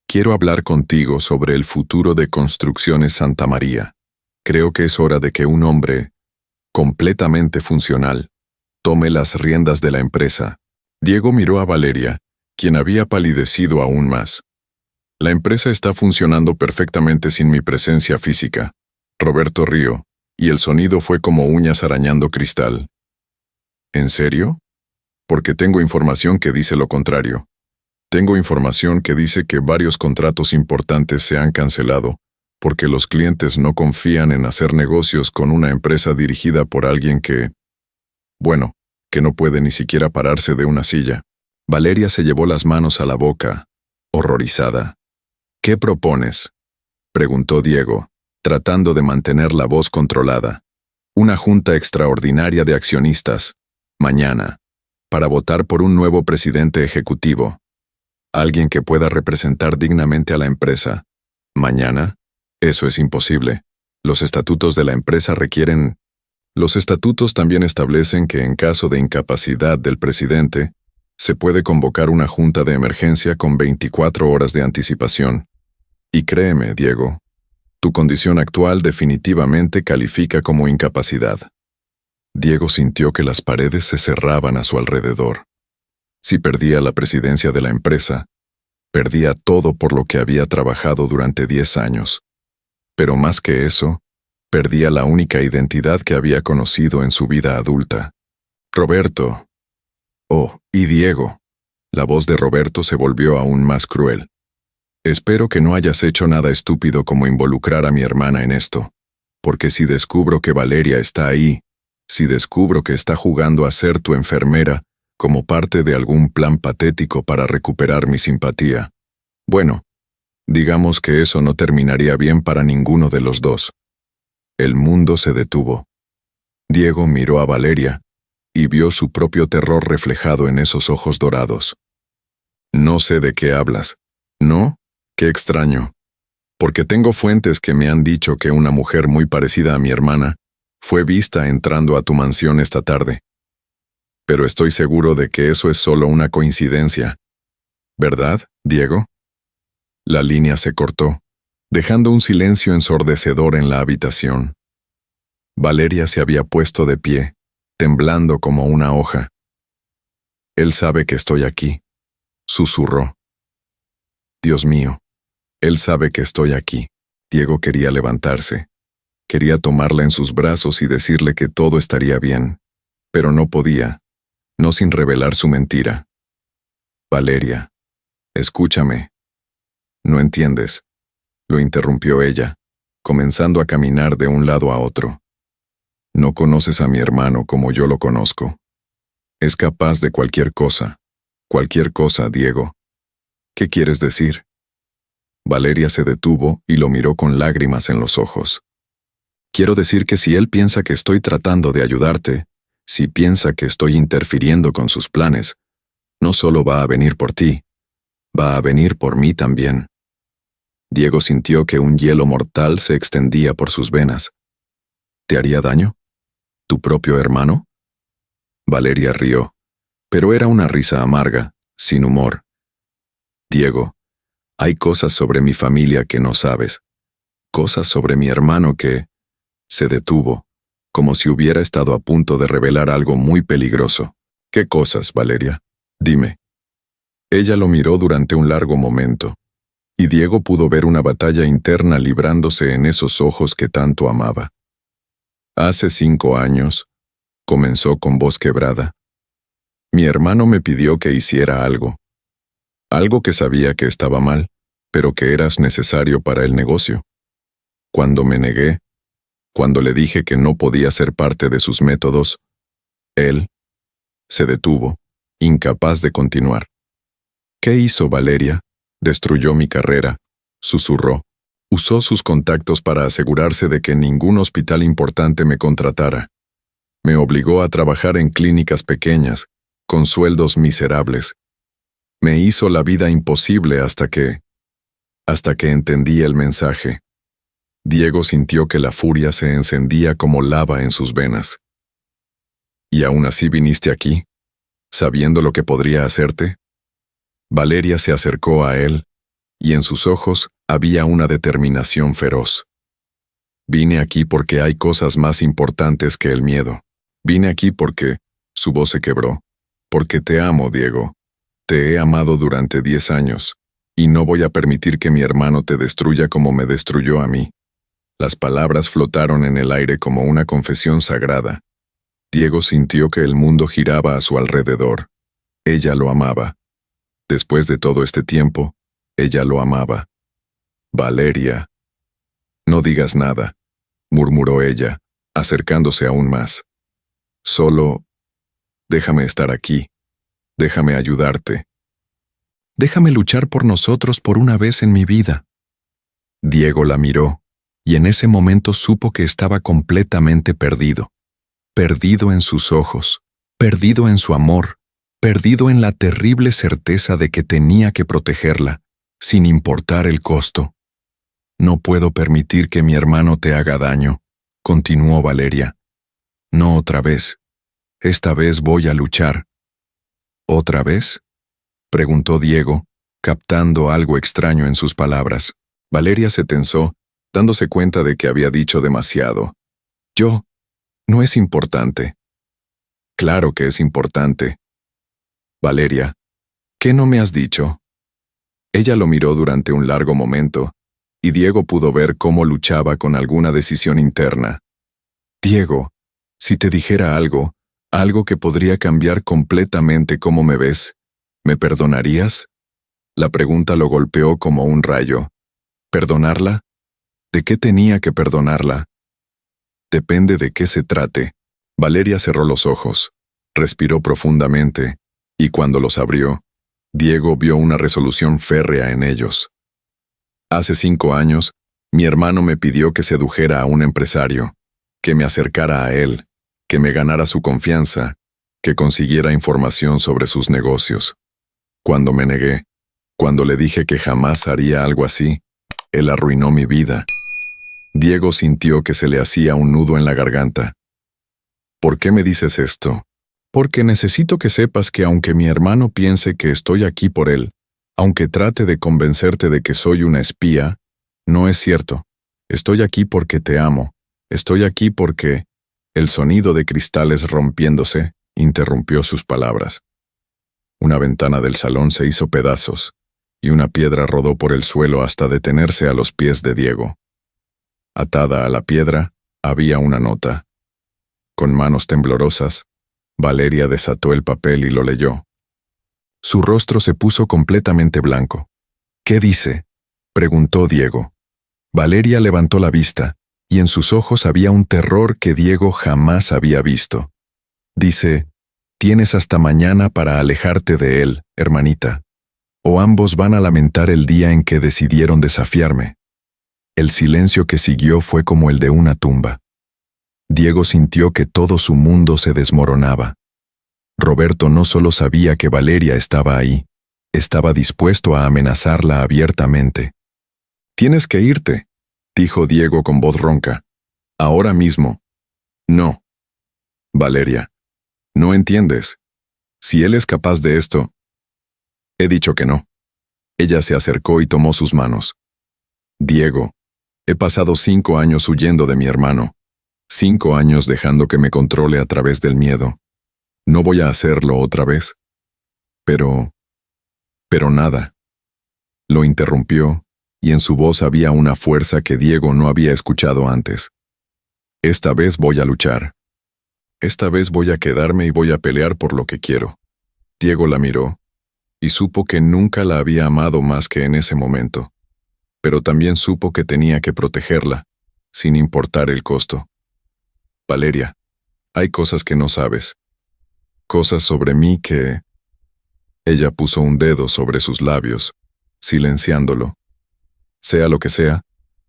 Quiero hablar contigo sobre el futuro de Construcciones Santa María. Creo que es hora de que un hombre, completamente funcional, tome las riendas de la empresa. Diego miró a Valeria, quien había palidecido aún más. La empresa está funcionando perfectamente sin mi presencia física. Roberto rió, y el sonido fue como uñas arañando cristal. ¿En serio? Porque tengo información que dice lo contrario. Tengo información que dice que varios contratos importantes se han cancelado, porque los clientes no confían en hacer negocios con una empresa dirigida por alguien que no puede ni siquiera pararse de una silla. Valeria se llevó las manos a la boca, horrorizada. ¿Qué propones?, preguntó Diego, tratando de mantener la voz controlada. Una junta extraordinaria de accionistas, mañana, para votar por un nuevo presidente ejecutivo. Alguien que pueda representar dignamente a la empresa. ¿Mañana? Eso es imposible. Los estatutos de la empresa requieren Los estatutos también establecen que en caso de incapacidad del presidente, se puede convocar una junta de emergencia con 24 horas de anticipación. Y créeme, Diego, tu condición actual definitivamente califica como incapacidad. Diego sintió que las paredes se cerraban a su alrededor. Si perdía la presidencia de la empresa, perdía todo por lo que había trabajado durante 10 años. Pero más que eso, perdía la única identidad que había conocido en su vida adulta. Roberto. Oh, y Diego. La voz de Roberto se volvió aún más cruel. Espero que no hayas hecho nada estúpido como involucrar a mi hermana en esto, porque si descubro que Valeria está ahí, si descubro que está jugando a ser tu enfermera como parte de algún plan patético para recuperar mi simpatía, bueno, digamos que eso no terminaría bien para ninguno de los dos. El mundo se detuvo. Diego miró a Valeria y vio su propio terror reflejado en esos ojos dorados. No sé de qué hablas. ¿No? Qué extraño. Porque tengo fuentes que me han dicho que una mujer muy parecida a mi hermana fue vista entrando a tu mansión esta tarde. Pero estoy seguro de que eso es solo una coincidencia. ¿Verdad, Diego? La línea se cortó, dejando un silencio ensordecedor en la habitación. Valeria se había puesto de pie, temblando como una hoja. Él sabe que estoy aquí, susurró. Dios mío, él sabe que estoy aquí. Diego quería levantarse. Quería tomarla en sus brazos y decirle que todo estaría bien, pero no podía, no sin revelar su mentira. Valeria, escúchame. No entiendes, lo interrumpió ella, comenzando a caminar de un lado a otro. No conoces a mi hermano como yo lo conozco. Es capaz de cualquier cosa, Diego. ¿Qué quieres decir? Valeria se detuvo y lo miró con lágrimas en los ojos. Quiero decir que si él piensa que estoy tratando de ayudarte, si piensa que estoy interfiriendo con sus planes, no solo va a venir por ti, va a venir por mí también. Diego sintió que un hielo mortal se extendía por sus venas. ¿Te haría daño? ¿Tu propio hermano? Valeria rió, pero era una risa amarga, sin humor. Diego, hay cosas sobre mi familia que no sabes, cosas sobre mi hermano que... Se detuvo, como si hubiera estado a punto de revelar algo muy peligroso. ¿Qué cosas, Valeria? Dime. Ella lo miró durante un largo momento, y Diego pudo ver una batalla interna librándose en esos ojos que tanto amaba. Hace 5 años, comenzó con voz quebrada. Mi hermano me pidió que hiciera algo que sabía que estaba mal, pero que era necesario para el negocio. Cuando me negué, cuando le dije que no podía ser parte de sus métodos, él se detuvo, incapaz de continuar. ¿Qué hizo Valeria? Destruyó mi carrera, susurró. Usó sus contactos para asegurarse de que ningún hospital importante me contratara. Me obligó a trabajar en clínicas pequeñas, con sueldos miserables. Me hizo la vida imposible hasta que entendí el mensaje. Diego sintió que la furia se encendía como lava en sus venas. ¿Y aún así viniste aquí, sabiendo lo que podría hacerte? Valeria se acercó a él, y en sus ojos había una determinación feroz. Vine aquí porque hay cosas más importantes que el miedo. Vine aquí porque, su voz se quebró, porque te amo, Diego. Te he amado durante 10 años, y no voy a permitir que mi hermano te destruya como me destruyó a mí. Las palabras flotaron en el aire como una confesión sagrada. Diego sintió que el mundo giraba a su alrededor. Ella lo amaba. Después de todo este tiempo, ella lo amaba. Valeria. No digas nada, murmuró ella, acercándose aún más. Solo, déjame estar aquí. Déjame ayudarte. Déjame luchar por nosotros por una vez en mi vida. Diego la miró, y en ese momento supo que estaba completamente perdido. Perdido en sus ojos, perdido en su amor, perdido en la terrible certeza de que tenía que protegerla, sin importar el costo. No puedo permitir que mi hermano te haga daño, continuó Valeria. No otra vez. Esta vez voy a luchar. ¿Otra vez?, preguntó Diego, captando algo extraño en sus palabras. Valeria se tensó, dándose cuenta de que había dicho demasiado. No es importante. Claro que es importante. Valeria, ¿qué no me has dicho? Ella lo miró durante un largo momento, y Diego pudo ver cómo luchaba con alguna decisión interna. Diego, si te dijera algo que podría cambiar completamente cómo me ves, ¿me perdonarías? La pregunta lo golpeó como un rayo. ¿Perdonarla? ¿De qué tenía que perdonarla? Depende de qué se trate. Valeria cerró los ojos, respiró profundamente, y cuando los abrió, Diego vio una resolución férrea en ellos. Hace 5 años, mi hermano me pidió que sedujera a un empresario, que me acercara a él, que me ganara su confianza, que consiguiera información sobre sus negocios. Cuando me negué, cuando le dije que jamás haría algo así, él arruinó mi vida. Diego sintió que se le hacía un nudo en la garganta. ¿Por qué me dices esto? Porque necesito que sepas que aunque mi hermano piense que estoy aquí por él, aunque trate de convencerte de que soy una espía, no es cierto. Estoy aquí porque te amo. Estoy aquí porque... El sonido de cristales rompiéndose interrumpió sus palabras. Una ventana del salón se hizo pedazos, y una piedra rodó por el suelo hasta detenerse a los pies de Diego. Atada a la piedra había una nota. Con manos temblorosas, Valeria desató el papel y lo leyó. Su rostro se puso completamente blanco. ¿Qué dice?, preguntó Diego. Valeria levantó la vista, y en sus ojos había un terror que Diego jamás había visto. Dice, tienes hasta mañana para alejarte de él, hermanita, o ambos van a lamentar el día en que decidieron desafiarme. El silencio que siguió fue como el de una tumba. Diego sintió que todo su mundo se desmoronaba. Roberto no solo sabía que Valeria estaba ahí, estaba dispuesto a amenazarla abiertamente. Tienes que irte, dijo Diego con voz ronca. Ahora mismo. No. Valeria, no entiendes. Si él es capaz de esto... He dicho que no. Ella se acercó y tomó sus manos. Diego, he pasado 5 años huyendo de mi hermano. 5 años dejando que me controle a través del miedo. No voy a hacerlo otra vez. Pero nada. Lo interrumpió, y en su voz había una fuerza que Diego no había escuchado antes. Esta vez voy a luchar. Esta vez voy a quedarme y voy a pelear por lo que quiero. Diego la miró, y supo que nunca la había amado más que en ese momento. Pero también supo que tenía que protegerla, sin importar el costo. Valeria, hay cosas que no sabes. Cosas sobre mí que... Ella puso un dedo sobre sus labios, silenciándolo. Sea lo que sea,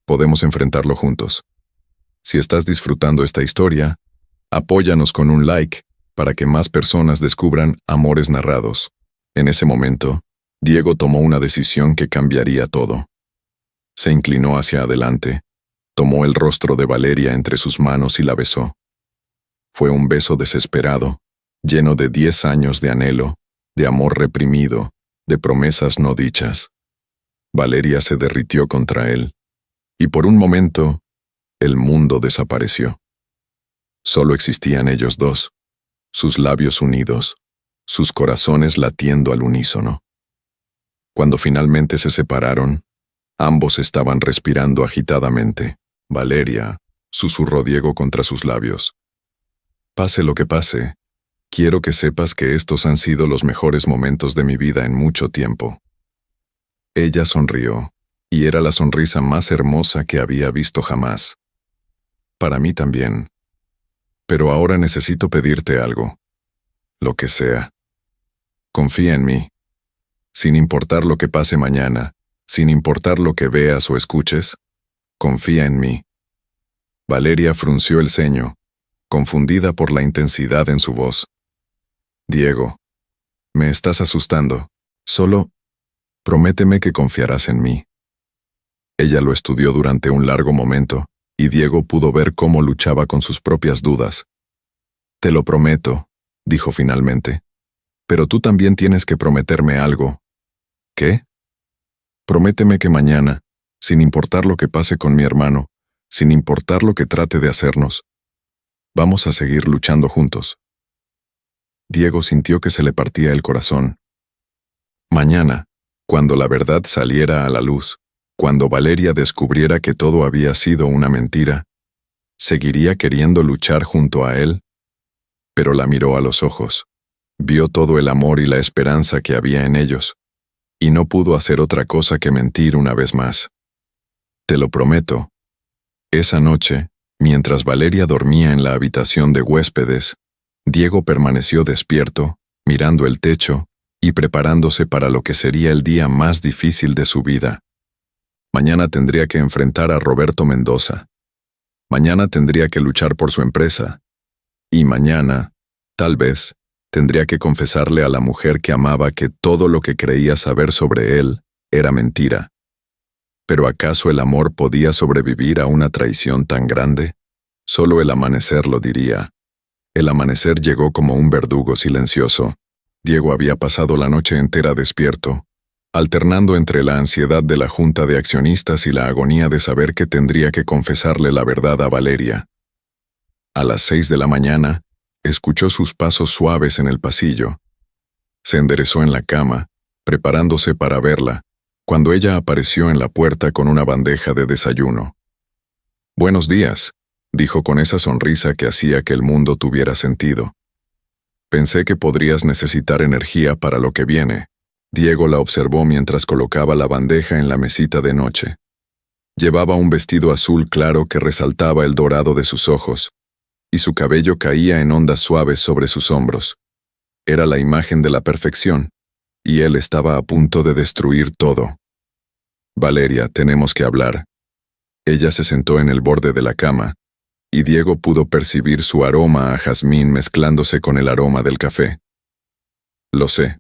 podemos enfrentarlo juntos. Si estás disfrutando esta historia, apóyanos con un like para que más personas descubran Amores Narrados. En ese momento, Diego tomó una decisión que cambiaría todo. Se inclinó hacia adelante, tomó el rostro de Valeria entre sus manos y la besó. Fue un beso desesperado, lleno de 10 años de anhelo, de amor reprimido, de promesas no dichas. Valeria se derritió contra él, y por un momento, el mundo desapareció. Solo existían ellos dos, sus labios unidos, sus corazones latiendo al unísono. Cuando finalmente se separaron, ambos estaban respirando agitadamente. Valeria, susurró Diego contra sus labios. Pase lo que pase, quiero que sepas que estos han sido los mejores momentos de mi vida en mucho tiempo. Ella sonrió, y era la sonrisa más hermosa que había visto jamás. Para mí también. Pero ahora necesito pedirte algo. Lo que sea. Confía en mí. Sin importar lo que pase mañana, sin importar lo que veas o escuches, confía en mí. Valeria frunció el ceño, confundida por la intensidad en su voz. Diego, me estás asustando. Solo prométeme que confiarás en mí. Ella lo estudió durante un largo momento, y Diego pudo ver cómo luchaba con sus propias dudas. Te lo prometo, dijo finalmente. Pero tú también tienes que prometerme algo. ¿Qué? Prométeme que mañana, sin importar lo que pase con mi hermano, sin importar lo que trate de hacernos, vamos a seguir luchando juntos. Diego sintió que se le partía el corazón. Mañana, cuando la verdad saliera a la luz, cuando Valeria descubriera que todo había sido una mentira, ¿seguiría queriendo luchar junto a él? Pero la miró a los ojos, vio todo el amor y la esperanza que había en ellos, y no pudo hacer otra cosa que mentir una vez más. Te lo prometo. Esa noche, mientras Valeria dormía en la habitación de huéspedes, Diego permaneció despierto, mirando el techo y preparándose para lo que sería el día más difícil de su vida. Mañana tendría que enfrentar a Roberto Mendoza. Mañana tendría que luchar por su empresa. Y mañana, tal vez, tendría que confesarle a la mujer que amaba que todo lo que creía saber sobre él era mentira. ¿Pero acaso el amor podía sobrevivir a una traición tan grande? Solo el amanecer lo diría. El amanecer llegó como un verdugo silencioso. Diego había pasado la noche entera despierto, alternando entre la ansiedad de la junta de accionistas y la agonía de saber que tendría que confesarle la verdad a Valeria. A las 6 de la mañana, escuchó sus pasos suaves en el pasillo. Se enderezó en la cama, preparándose para verla, cuando ella apareció en la puerta con una bandeja de desayuno. «Buenos días», dijo con esa sonrisa que hacía que el mundo tuviera sentido. «Pensé que podrías necesitar energía para lo que viene». Diego la observó mientras colocaba la bandeja en la mesita de noche. Llevaba un vestido azul claro que resaltaba el dorado de sus ojos, y su cabello caía en ondas suaves sobre sus hombros. Era la imagen de la perfección, y él estaba a punto de destruir todo. «Valeria, tenemos que hablar». Ella se sentó en el borde de la cama, y Diego pudo percibir su aroma a jazmín mezclándose con el aroma del café. «Lo sé.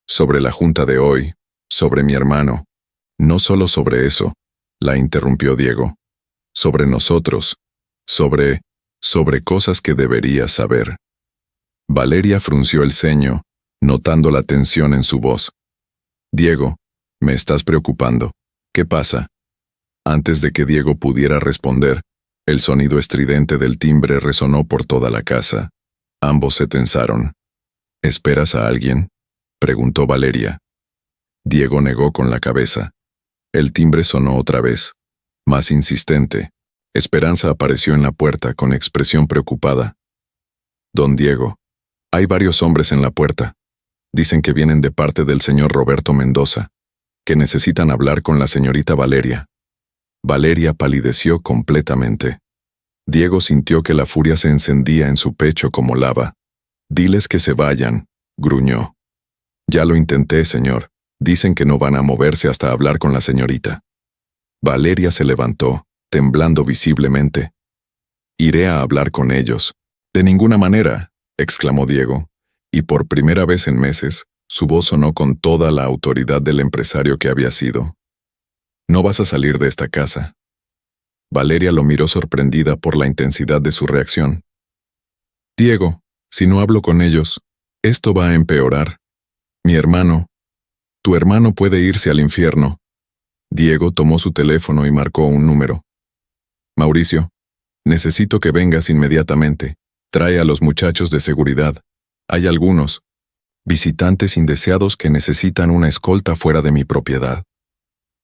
Sobre la junta de hoy, sobre mi hermano». «No solo sobre eso», la interrumpió Diego. «Sobre nosotros. Sobre cosas que deberías saber». Valeria frunció el ceño, notando la tensión en su voz. «Diego, me estás preocupando. ¿Qué pasa?» Antes de que Diego pudiera responder, el sonido estridente del timbre resonó por toda la casa. Ambos se tensaron. «¿Esperas a alguien?», preguntó Valeria. Diego negó con la cabeza. El timbre sonó otra vez, más insistente. Esperanza apareció en la puerta con expresión preocupada. «Don Diego, hay varios hombres en la puerta. Dicen que vienen de parte del señor Roberto Mendoza, que necesitan hablar con la señorita Valeria». Valeria palideció completamente. Diego sintió que la furia se encendía en su pecho como lava. «Diles que se vayan», gruñó. «Ya lo intenté, señor. Dicen que no van a moverse hasta hablar con la señorita». Valeria se levantó, temblando visiblemente. «Iré a hablar con ellos». «De ninguna manera», exclamó Diego, y por primera vez en meses, su voz sonó con toda la autoridad del empresario que había sido. «No vas a salir de esta casa». Valeria lo miró sorprendida por la intensidad de su reacción. «Diego, si no hablo con ellos, esto va a empeorar. Mi hermano, tu hermano puede irse al infierno». Diego tomó su teléfono y marcó un número. «Mauricio, necesito que vengas inmediatamente. Trae a los muchachos de seguridad. Hay algunos visitantes indeseados que necesitan una escolta fuera de mi propiedad».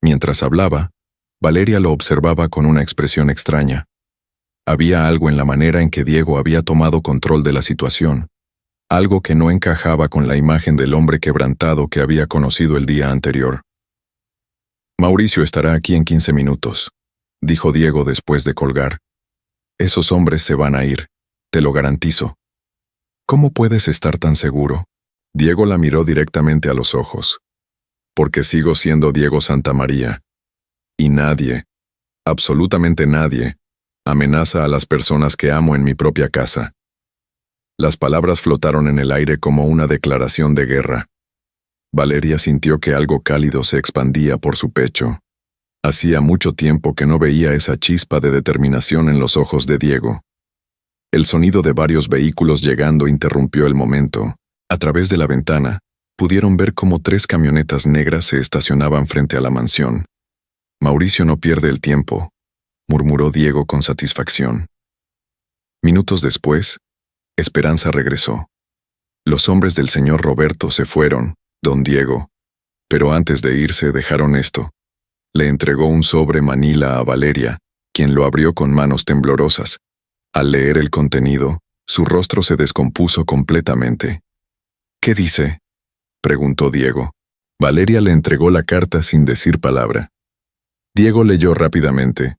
Mientras hablaba, Valeria lo observaba con una expresión extraña. Había algo en la manera en que Diego había tomado control de la situación, algo que no encajaba con la imagen del hombre quebrantado que había conocido el día anterior. «Mauricio estará aquí en 15 minutos», dijo Diego después de colgar. «Esos hombres se van a ir, te lo garantizo». «¿Cómo puedes estar tan seguro?». Diego la miró directamente a los ojos. «Porque sigo siendo Diego Santamaría. Y nadie, absolutamente nadie, amenaza a las personas que amo en mi propia casa». Las palabras flotaron en el aire como una declaración de guerra. Valeria sintió que algo cálido se expandía por su pecho. Hacía mucho tiempo que no veía esa chispa de determinación en los ojos de Diego. El sonido de varios vehículos llegando interrumpió el momento. A través de la ventana, pudieron ver cómo 3 camionetas negras se estacionaban frente a la mansión. Mauricio no pierde el tiempo, murmuró Diego con satisfacción. Minutos después, Esperanza regresó. Los hombres del señor Roberto se fueron, don Diego, pero antes de irse dejaron esto. Le entregó un sobre manila a Valeria, quien lo abrió con manos temblorosas. Al leer el contenido, su rostro se descompuso completamente. ¿Qué dice?, preguntó Diego. Valeria le entregó la carta sin decir palabra. Diego leyó rápidamente.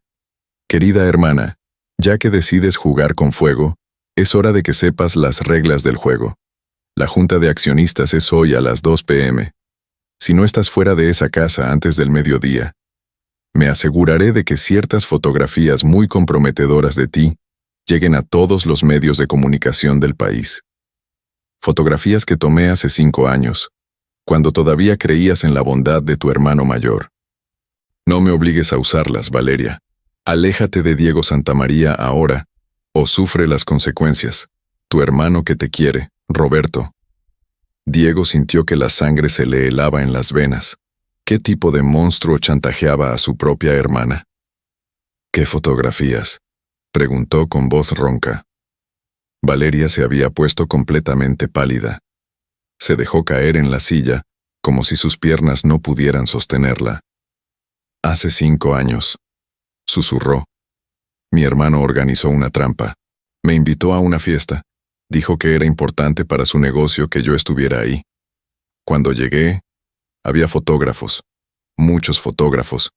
Querida hermana, ya que decides jugar con fuego, es hora de que sepas las reglas del juego. La junta de accionistas es hoy a las 2 p.m. Si no estás fuera de esa casa antes del mediodía, me aseguraré de que ciertas fotografías muy comprometedoras de ti lleguen a todos los medios de comunicación del país. Fotografías que tomé hace 5 años, cuando todavía creías en la bondad de tu hermano mayor. No me obligues a usarlas, Valeria. Aléjate de Diego Santamaría ahora, o sufre las consecuencias. Tu hermano que te quiere, Roberto. Diego sintió que la sangre se le helaba en las venas. ¿Qué tipo de monstruo chantajeaba a su propia hermana? ¿Qué fotografías?, preguntó con voz ronca. Valeria se había puesto completamente pálida. Se dejó caer en la silla, como si sus piernas no pudieran sostenerla. Hace 5 años, susurró. Mi hermano organizó una trampa. Me invitó a una fiesta. Dijo que era importante para su negocio que yo estuviera ahí. Cuando llegué, había fotógrafos, muchos fotógrafos,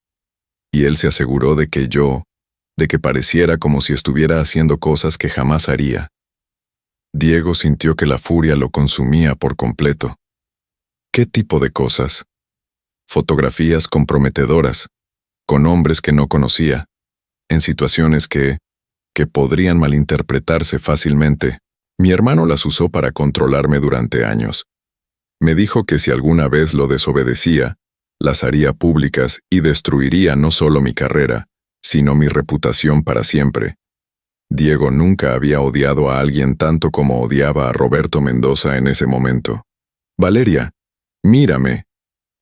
y él se aseguró de que pareciera como si estuviera haciendo cosas que jamás haría. Diego sintió que la furia lo consumía por completo. ¿Qué tipo de cosas? Fotografías comprometedoras, con hombres que no conocía, en situaciones que podrían malinterpretarse fácilmente. Mi hermano las usó para controlarme durante años. Me dijo que si alguna vez lo desobedecía, las haría públicas y destruiría no solo mi carrera, sino mi reputación para siempre. Diego nunca había odiado a alguien tanto como odiaba a Roberto Mendoza en ese momento. Valeria, mírame,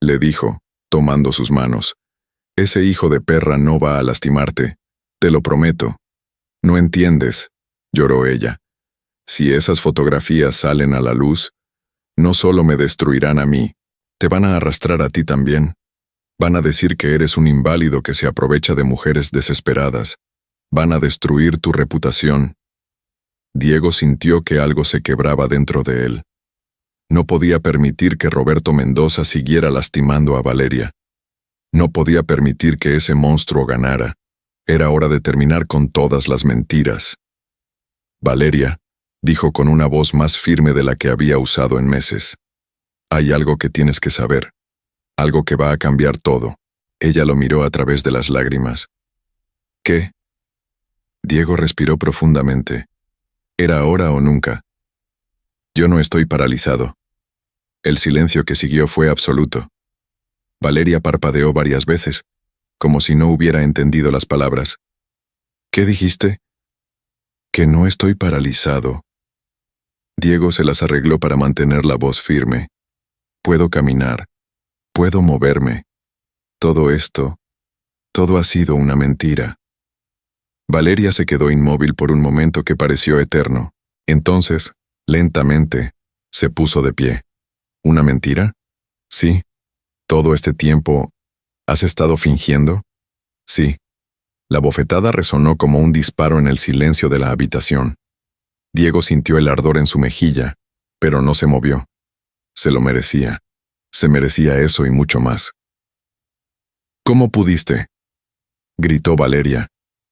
le dijo, tomando sus manos. Ese hijo de perra no va a lastimarte, te lo prometo. No entiendes, lloró ella. Si esas fotografías salen a la luz, no solo me destruirán a mí, te van a arrastrar a ti también. Van a decir que eres un inválido que se aprovecha de mujeres desesperadas. Van a destruir tu reputación. Diego sintió que algo se quebraba dentro de él. No podía permitir que Roberto Mendoza siguiera lastimando a Valeria. No podía permitir que ese monstruo ganara. Era hora de terminar con todas las mentiras. Valeria, dijo con una voz más firme de la que había usado en meses. Hay algo que tienes que saber. Algo que va a cambiar todo. Ella lo miró a través de las lágrimas. ¿Qué? Diego respiró profundamente. Era ahora o nunca. Yo no estoy paralizado. El silencio que siguió fue absoluto. Valeria parpadeó varias veces, como si no hubiera entendido las palabras. ¿Qué dijiste? Que no estoy paralizado. Diego se las arregló para mantener la voz firme. Puedo caminar. Puedo moverme. Todo ha sido una mentira. Valeria se quedó inmóvil por un momento que pareció eterno. Entonces, lentamente, se puso de pie. ¿Una mentira? Sí. ¿Todo este tiempo has estado fingiendo? Sí. La bofetada resonó como un disparo en el silencio de la habitación. Diego sintió el ardor en su mejilla, pero no se movió. Se lo merecía. Se merecía eso y mucho más. ¿Cómo pudiste?, gritó Valeria,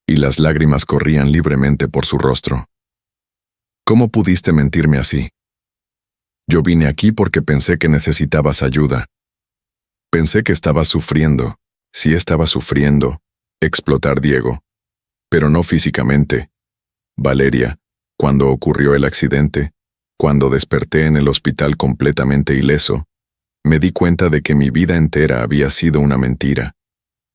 y las lágrimas corrían libremente por su rostro. ¿Cómo pudiste mentirme así? Yo vine aquí porque pensé que necesitabas ayuda. Pensé que estabas sufriendo. Sí estaba sufriendo. Explotar Diego. Pero no físicamente. Valeria, cuando ocurrió el accidente, cuando desperté en el hospital completamente ileso, me di cuenta de que mi vida entera había sido una mentira.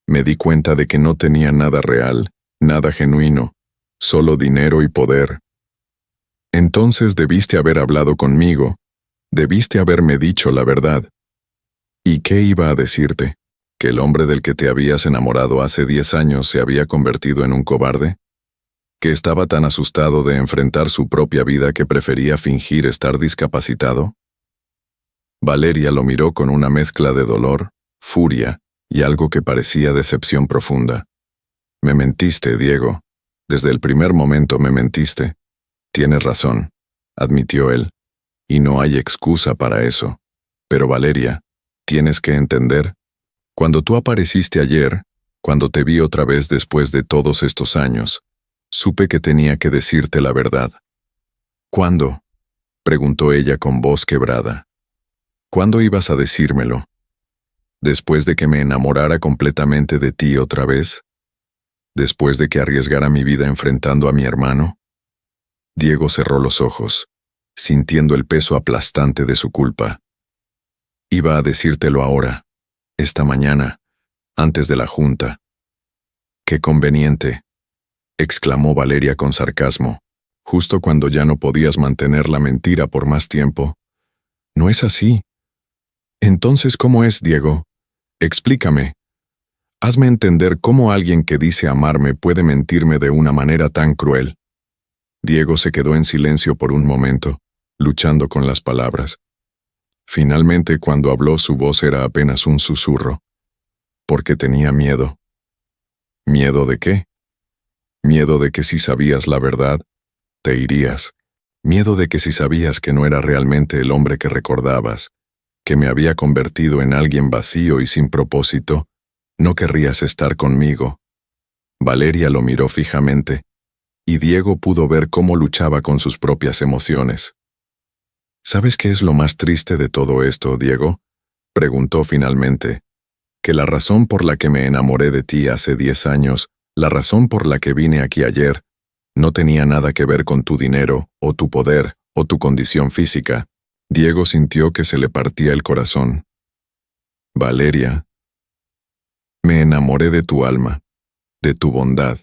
Me di cuenta de que no tenía nada real, nada genuino, solo dinero y poder, Entonces debiste haber hablado conmigo, debiste haberme dicho la verdad. ¿Y qué iba a decirte? ¿Que el hombre del que te habías enamorado hace 10 años se había convertido en un cobarde? ¿Que estaba tan asustado de enfrentar su propia vida que prefería fingir estar discapacitado? Valeria lo miró con una mezcla de dolor, furia y algo que parecía decepción profunda. Me mentiste, Diego. Desde el primer momento me mentiste. Tienes razón, admitió él, y no hay excusa para eso. Pero Valeria, tienes que entender. Cuando tú apareciste ayer, cuando te vi otra vez después de todos estos años, supe que tenía que decirte la verdad. ¿Cuándo?, preguntó ella con voz quebrada. ¿Cuándo ibas a decírmelo? ¿Después de que me enamorara completamente de ti otra vez? ¿Después de que arriesgara mi vida enfrentando a mi hermano? Diego cerró los ojos, sintiendo el peso aplastante de su culpa. Iba a decírtelo ahora, esta mañana, antes de la junta. ¡Qué conveniente!, exclamó Valeria con sarcasmo, justo cuando ya no podías mantener la mentira por más tiempo. No es así. Entonces, ¿cómo es, Diego? Explícame. Hazme entender cómo alguien que dice amarme puede mentirme de una manera tan cruel. Diego se quedó en silencio por un momento, luchando con las palabras. Finalmente, cuando habló, su voz era apenas un susurro. Porque tenía miedo. ¿Miedo de qué? Miedo de que si sabías la verdad, te irías. Miedo de que si sabías que no era realmente el hombre que recordabas, que me había convertido en alguien vacío y sin propósito, no querrías estar conmigo. Valeria lo miró fijamente, y Diego pudo ver cómo luchaba con sus propias emociones. ¿Sabes qué es lo más triste de todo esto, Diego?, preguntó finalmente. Que la razón por la que me enamoré de ti hace 10 años, la razón por la que vine aquí ayer, no tenía nada que ver con tu dinero, o tu poder, o tu condición física. Diego sintió que se le partía el corazón. Valeria, me enamoré de tu alma, de tu bondad,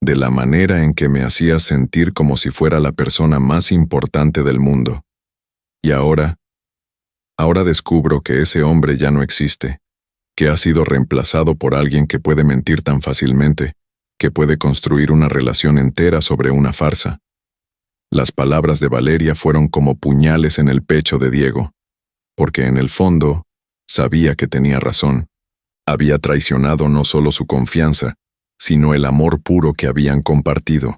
de la manera en que me hacías sentir como si fuera la persona más importante del mundo. Y ahora descubro que ese hombre ya no existe, que ha sido reemplazado por alguien que puede mentir tan fácilmente, que puede construir una relación entera sobre una farsa. Las palabras de Valeria fueron como puñales en el pecho de Diego, porque en el fondo sabía que tenía razón. Había traicionado no solo su confianza, sino el amor puro que habían compartido.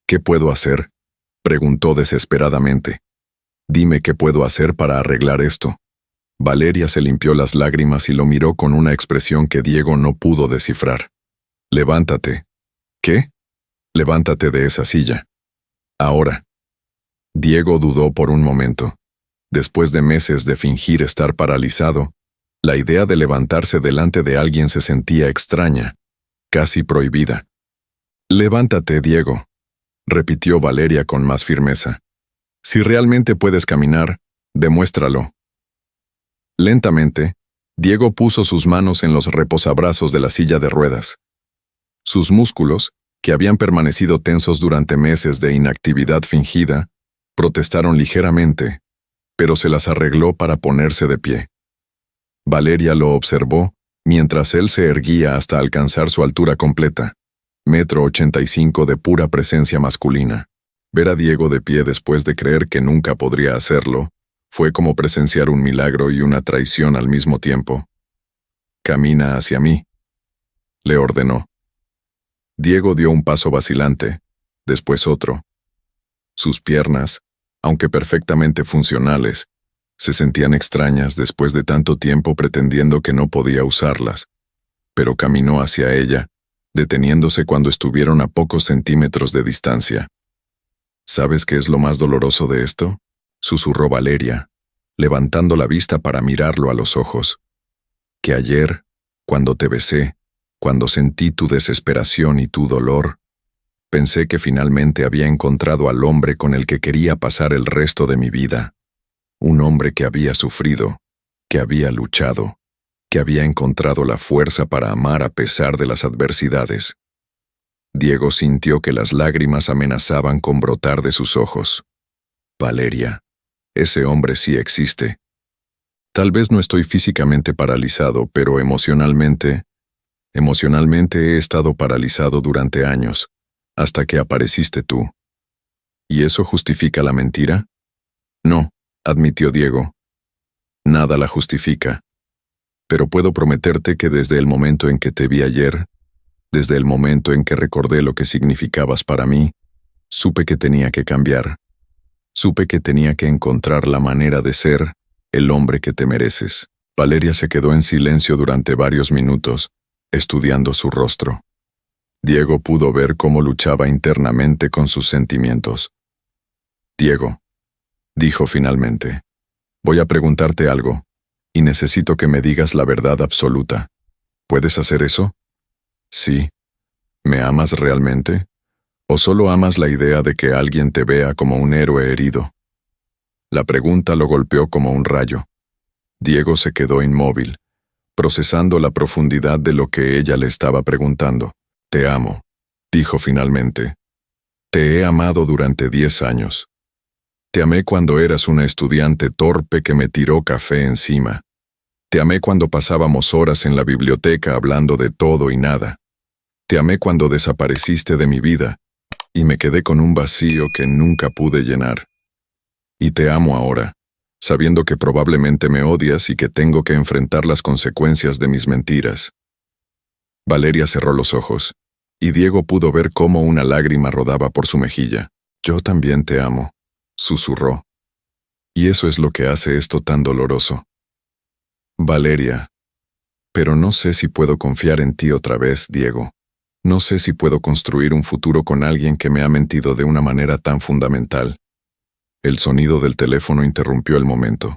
¿Qué puedo hacer?, preguntó desesperadamente. Dime qué puedo hacer para arreglar esto. Valeria se limpió las lágrimas y lo miró con una expresión que Diego no pudo descifrar. Levántate. ¿Qué? Levántate de esa silla. Ahora. Diego dudó por un momento. Después de meses de fingir estar paralizado, la idea de levantarse delante de alguien se sentía extraña, casi prohibida. Levántate, Diego, repitió Valeria con más firmeza. Si realmente puedes caminar, demuéstralo. Lentamente, Diego puso sus manos en los reposabrazos de la silla de ruedas. Sus músculos, que habían permanecido tensos durante meses de inactividad fingida, protestaron ligeramente, pero se las arregló para ponerse de pie. Valeria lo observó mientras él se erguía hasta alcanzar su altura completa, 1,85 m de pura presencia masculina. Ver a Diego de pie después de creer que nunca podría hacerlo, fue como presenciar un milagro y una traición al mismo tiempo. Camina hacia mí, le ordenó. Diego dio un paso vacilante, después otro. Sus piernas, aunque perfectamente funcionales, se sentían extrañas después de tanto tiempo pretendiendo que no podía usarlas, pero caminó hacia ella, deteniéndose cuando estuvieron a pocos centímetros de distancia. ¿Sabes qué es lo más doloroso de esto?, susurró Valeria, levantando la vista para mirarlo a los ojos. Que ayer, cuando te besé, cuando sentí tu desesperación y tu dolor, pensé que finalmente había encontrado al hombre con el que quería pasar el resto de mi vida. Un hombre que había sufrido, que había luchado, que había encontrado la fuerza para amar a pesar de las adversidades. Diego sintió que las lágrimas amenazaban con brotar de sus ojos. Valeria, ese hombre sí existe. Tal vez no estoy físicamente paralizado, pero emocionalmente he estado paralizado durante años, hasta que apareciste tú. ¿Y eso justifica la mentira? No, admitió Diego. Nada la justifica. Pero puedo prometerte que desde el momento en que te vi ayer, desde el momento en que recordé lo que significabas para mí, supe que tenía que cambiar. Supe que tenía que encontrar la manera de ser el hombre que te mereces. Valeria se quedó en silencio durante varios minutos, estudiando su rostro. Diego pudo ver cómo luchaba internamente con sus sentimientos. Diego, dijo finalmente, voy a preguntarte algo, y necesito que me digas la verdad absoluta. ¿Puedes hacer eso? Sí. ¿Me amas realmente? ¿O solo amas la idea de que alguien te vea como un héroe herido? La pregunta lo golpeó como un rayo. Diego se quedó inmóvil, procesando la profundidad de lo que ella le estaba preguntando. Te amo, dijo finalmente. Te he amado durante 10 años. Te amé cuando eras una estudiante torpe que me tiró café encima. Te amé cuando pasábamos horas en la biblioteca hablando de todo y nada. Te amé cuando desapareciste de mi vida, y me quedé con un vacío que nunca pude llenar. Y te amo ahora, sabiendo que probablemente me odias y que tengo que enfrentar las consecuencias de mis mentiras. Valeria cerró los ojos, y Diego pudo ver cómo una lágrima rodaba por su mejilla. Yo también te amo, susurró. Y eso es lo que hace esto tan doloroso. Valeria, pero no sé si puedo confiar en ti otra vez, Diego. No sé si puedo construir un futuro con alguien que me ha mentido de una manera tan fundamental. El sonido del teléfono interrumpió el momento.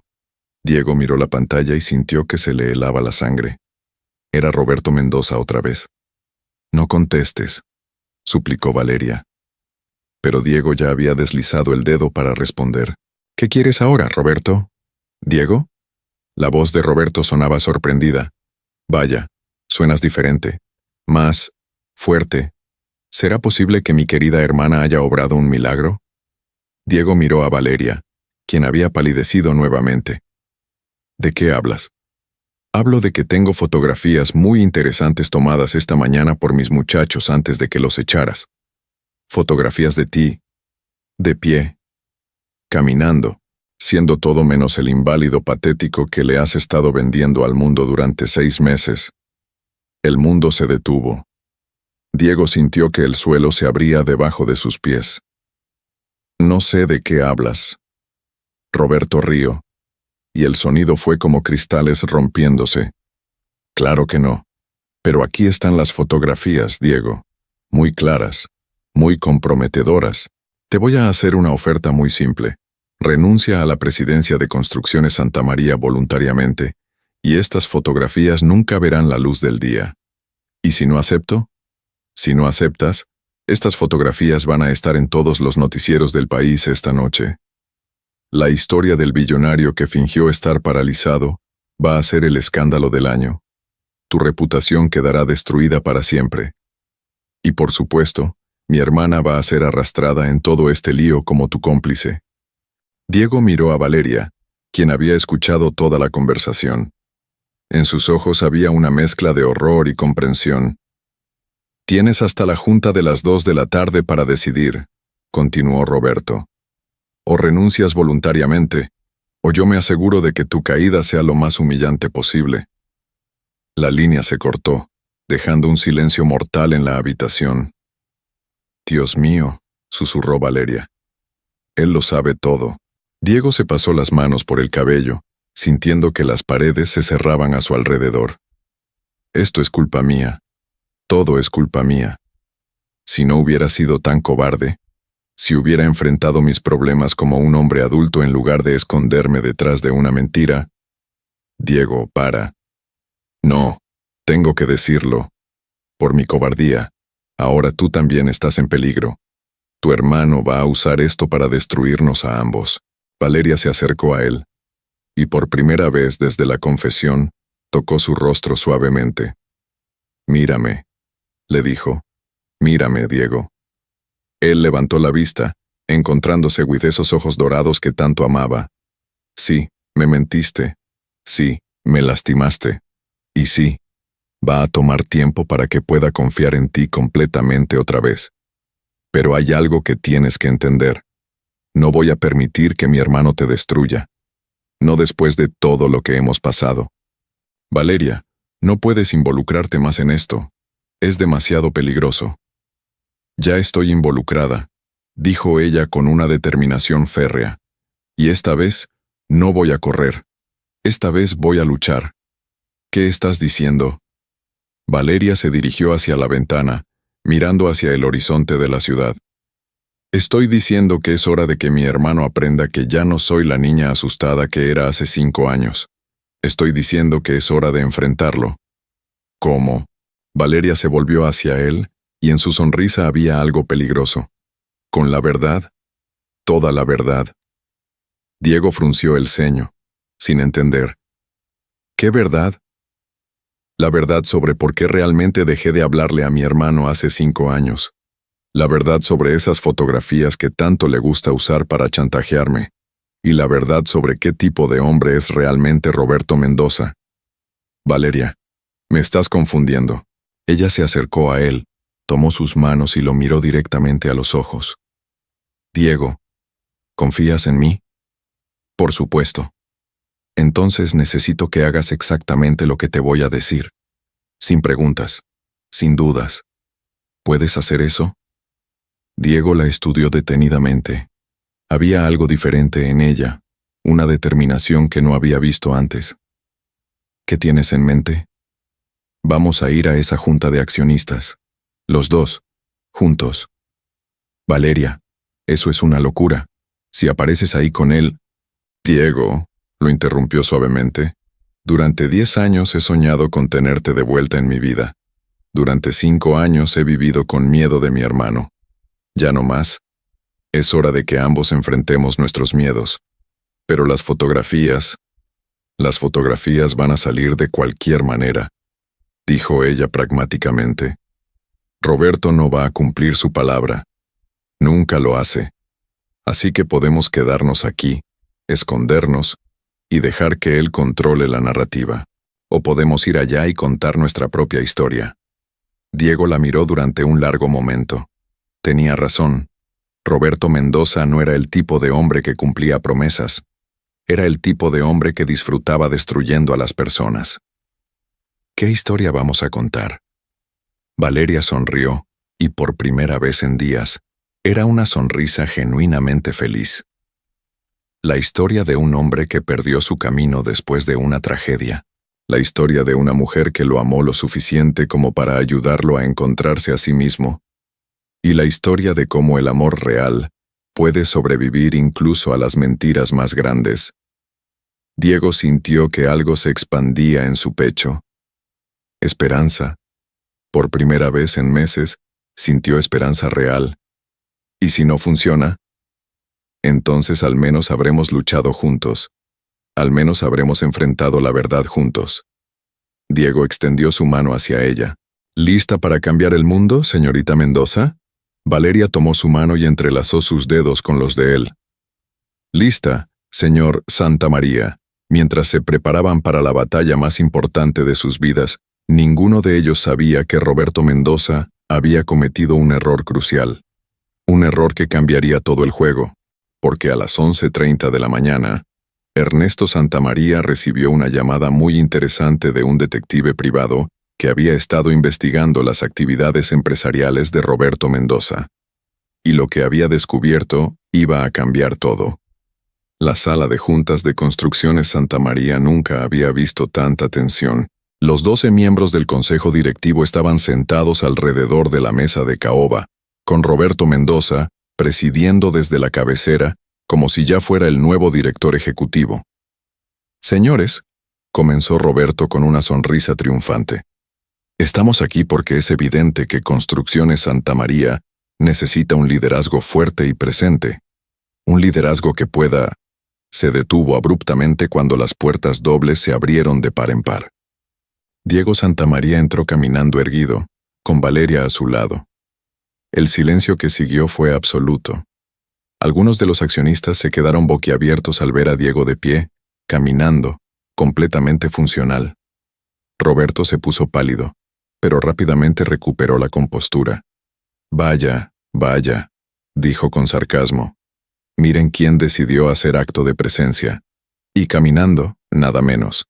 Diego miró la pantalla y sintió que se le helaba la sangre. Era Roberto Mendoza otra vez. No contestes, suplicó Valeria. Pero Diego ya había deslizado el dedo para responder. ¿Qué quieres ahora, Roberto? ¿Diego? La voz de Roberto sonaba sorprendida. Vaya, suenas diferente. Más fuerte. ¿Será posible que mi querida hermana haya obrado un milagro? Diego miró a Valeria, quien había palidecido nuevamente. ¿De qué hablas? Hablo de que tengo fotografías muy interesantes tomadas esta mañana por mis muchachos antes de que los echaras. Fotografías de ti, de pie, caminando, siendo todo menos el inválido patético que le has estado vendiendo al mundo durante 6 meses. El mundo se detuvo. Diego sintió que el suelo se abría debajo de sus pies. No sé de qué hablas. Roberto rió, y el sonido fue como cristales rompiéndose. Claro que no. Pero aquí están las fotografías, Diego. Muy claras, muy comprometedoras. Te voy a hacer una oferta muy simple. Renuncia a la presidencia de Construcciones Santa María voluntariamente, y estas fotografías nunca verán la luz del día. ¿Y si no acepto? Si no aceptas, estas fotografías van a estar en todos los noticieros del país esta noche. La historia del billonario que fingió estar paralizado va a ser el escándalo del año. Tu reputación quedará destruida para siempre. Y por supuesto, mi hermana va a ser arrastrada en todo este lío como tu cómplice. Diego miró a Valeria, quien había escuchado toda la conversación. En sus ojos había una mezcla de horror y comprensión. Tienes hasta la junta de las 2 de la tarde para decidir, continuó Roberto. O renuncias voluntariamente, o yo me aseguro de que tu caída sea lo más humillante posible. La línea se cortó, dejando un silencio mortal en la habitación. Dios mío, susurró Valeria. Él lo sabe todo. Diego se pasó las manos por el cabello, sintiendo que las paredes se cerraban a su alrededor. Esto es culpa mía. Todo es culpa mía. Si no hubiera sido tan cobarde, si hubiera enfrentado mis problemas como un hombre adulto en lugar de esconderme detrás de una mentira. Diego, para. No, tengo que decirlo. Por mi cobardía, ahora tú también estás en peligro. Tu hermano va a usar esto para destruirnos a ambos. Valeria se acercó a él, y por primera vez desde la confesión, tocó su rostro suavemente. Mírame, le dijo. Mírame, Diego. Él levantó la vista, encontrándose con esos ojos dorados que tanto amaba. Sí, me mentiste. Sí, me lastimaste. Y sí, va a tomar tiempo para que pueda confiar en ti completamente otra vez. Pero hay algo que tienes que entender. No voy a permitir que mi hermano te destruya. No después de todo lo que hemos pasado. Valeria, no puedes involucrarte más en esto. Es demasiado peligroso. Ya estoy involucrada, dijo ella con una determinación férrea. Y esta vez, no voy a correr. Esta vez voy a luchar. ¿Qué estás diciendo? Valeria se dirigió hacia la ventana, mirando hacia el horizonte de la ciudad. Estoy diciendo que es hora de que mi hermano aprenda que ya no soy la niña asustada que era hace 5 años. Estoy diciendo que es hora de enfrentarlo. ¿Cómo? Valeria se volvió hacia él, y en su sonrisa había algo peligroso. ¿Con la verdad? Toda la verdad. Diego frunció el ceño, sin entender. ¿Qué verdad? La verdad sobre por qué realmente dejé de hablarle a mi hermano hace 5 años. La verdad sobre esas fotografías que tanto le gusta usar para chantajearme. Y la verdad sobre qué tipo de hombre es realmente Roberto Mendoza. Valeria, me estás confundiendo. Ella se acercó a él, tomó sus manos y lo miró directamente a los ojos. Diego, ¿confías en mí? Por supuesto. Entonces necesito que hagas exactamente lo que te voy a decir. Sin preguntas, sin dudas. ¿Puedes hacer eso? Diego la estudió detenidamente. Había algo diferente en ella, una determinación que no había visto antes. ¿Qué tienes en mente? Vamos a ir a esa junta de accionistas. Los dos, juntos. Valeria, eso es una locura. Si apareces ahí con él... Diego, lo interrumpió suavemente. Durante 10 años he soñado con tenerte de vuelta en mi vida. Durante 5 años he vivido con miedo de mi hermano. Ya no más. Es hora de que ambos enfrentemos nuestros miedos. Pero las fotografías van a salir de cualquier manera, dijo ella pragmáticamente. Roberto no va a cumplir su palabra. Nunca lo hace. Así que podemos quedarnos aquí, escondernos, y dejar que él controle la narrativa. O podemos ir allá y contar nuestra propia historia. Diego la miró durante un largo momento. Tenía razón. Roberto Mendoza no era el tipo de hombre que cumplía promesas. Era el tipo de hombre que disfrutaba destruyendo a las personas. ¿Qué historia vamos a contar? Valeria sonrió, y por primera vez en días, era una sonrisa genuinamente feliz. La historia de un hombre que perdió su camino después de una tragedia. La historia de una mujer que lo amó lo suficiente como para ayudarlo a encontrarse a sí mismo. Y la historia de cómo el amor real puede sobrevivir incluso a las mentiras más grandes. Diego sintió que algo se expandía en su pecho. Esperanza. Por primera vez en meses, sintió esperanza real. ¿Y si no funciona? Entonces al menos habremos luchado juntos. Al menos habremos enfrentado la verdad juntos. Diego extendió su mano hacia ella. ¿Lista para cambiar el mundo, señorita Mendoza? Valeria tomó su mano y entrelazó sus dedos con los de él. Lista, señor Santa María. Mientras se preparaban para la batalla más importante de sus vidas, ninguno de ellos sabía que Roberto Mendoza había cometido un error crucial. Un error que cambiaría todo el juego, porque a las 11:30 de la mañana, Ernesto Santamaría recibió una llamada muy interesante de un detective privado que había estado investigando las actividades empresariales de Roberto Mendoza. Y lo que había descubierto iba a cambiar todo. La sala de juntas de Construcciones Santa María nunca había visto tanta tensión. Los 12 miembros del consejo directivo estaban sentados alrededor de la mesa de caoba, con Roberto Mendoza presidiendo desde la cabecera, como si ya fuera el nuevo director ejecutivo. Señores, comenzó Roberto con una sonrisa triunfante. Estamos aquí porque es evidente que Construcciones Santa María necesita un liderazgo fuerte y presente. Un liderazgo que pueda... Se detuvo abruptamente cuando las puertas dobles se abrieron de par en par. Diego Santamaría entró caminando erguido, con Valeria a su lado. El silencio que siguió fue absoluto. Algunos de los accionistas se quedaron boquiabiertos al ver a Diego de pie, caminando, completamente funcional. Roberto se puso pálido, pero rápidamente recuperó la compostura. Vaya, vaya, dijo con sarcasmo. Miren quién decidió hacer acto de presencia. Y caminando, nada menos.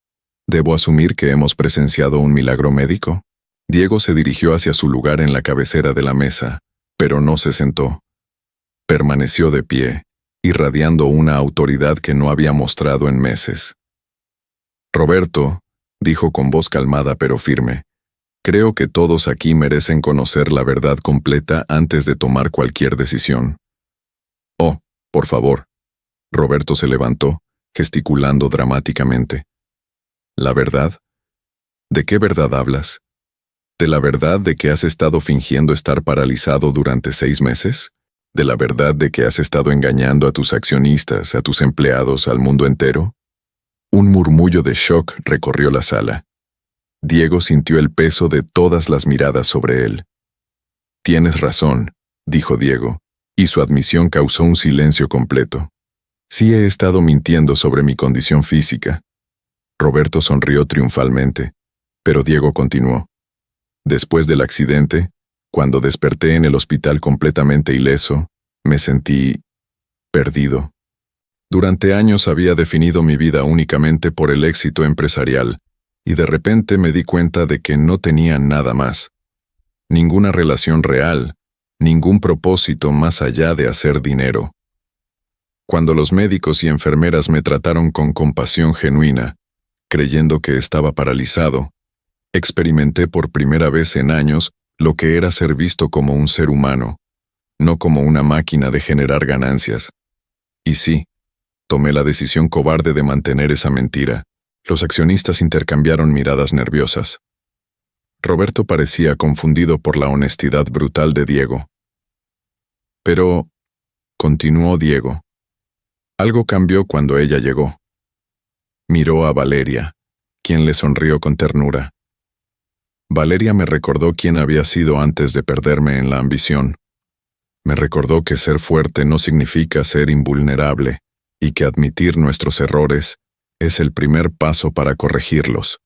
¿Debo asumir que hemos presenciado un milagro médico? Diego se dirigió hacia su lugar en la cabecera de la mesa, pero no se sentó. Permaneció de pie, irradiando una autoridad que no había mostrado en meses. Roberto, dijo con voz calmada pero firme, creo que todos aquí merecen conocer la verdad completa antes de tomar cualquier decisión. Oh, por favor. Roberto se levantó, gesticulando dramáticamente. ¿La verdad? ¿De qué verdad hablas? ¿De la verdad de que has estado fingiendo estar paralizado durante 6 meses? ¿De la verdad de que has estado engañando a tus accionistas, a tus empleados, al mundo entero? Un murmullo de shock recorrió la sala. Diego sintió el peso de todas las miradas sobre él. Tienes razón, dijo Diego, y su admisión causó un silencio completo. Sí he estado mintiendo sobre mi condición física. Roberto sonrió triunfalmente, pero Diego continuó. Después del accidente, cuando desperté en el hospital completamente ileso, me sentí perdido. Durante años había definido mi vida únicamente por el éxito empresarial, y de repente me di cuenta de que no tenía nada más. Ninguna relación real, ningún propósito más allá de hacer dinero. Cuando los médicos y enfermeras me trataron con compasión genuina, creyendo que estaba paralizado, experimenté por primera vez en años lo que era ser visto como un ser humano, no como una máquina de generar ganancias. Y sí, tomé la decisión cobarde de mantener esa mentira. Los accionistas intercambiaron miradas nerviosas. Roberto parecía confundido por la honestidad brutal de Diego. Pero, continuó Diego, algo cambió cuando ella llegó. Miró a Valeria, quien le sonrió con ternura. Valeria me recordó quién había sido antes de perderme en la ambición. Me recordó que ser fuerte no significa ser invulnerable, y que admitir nuestros errores es el primer paso para corregirlos.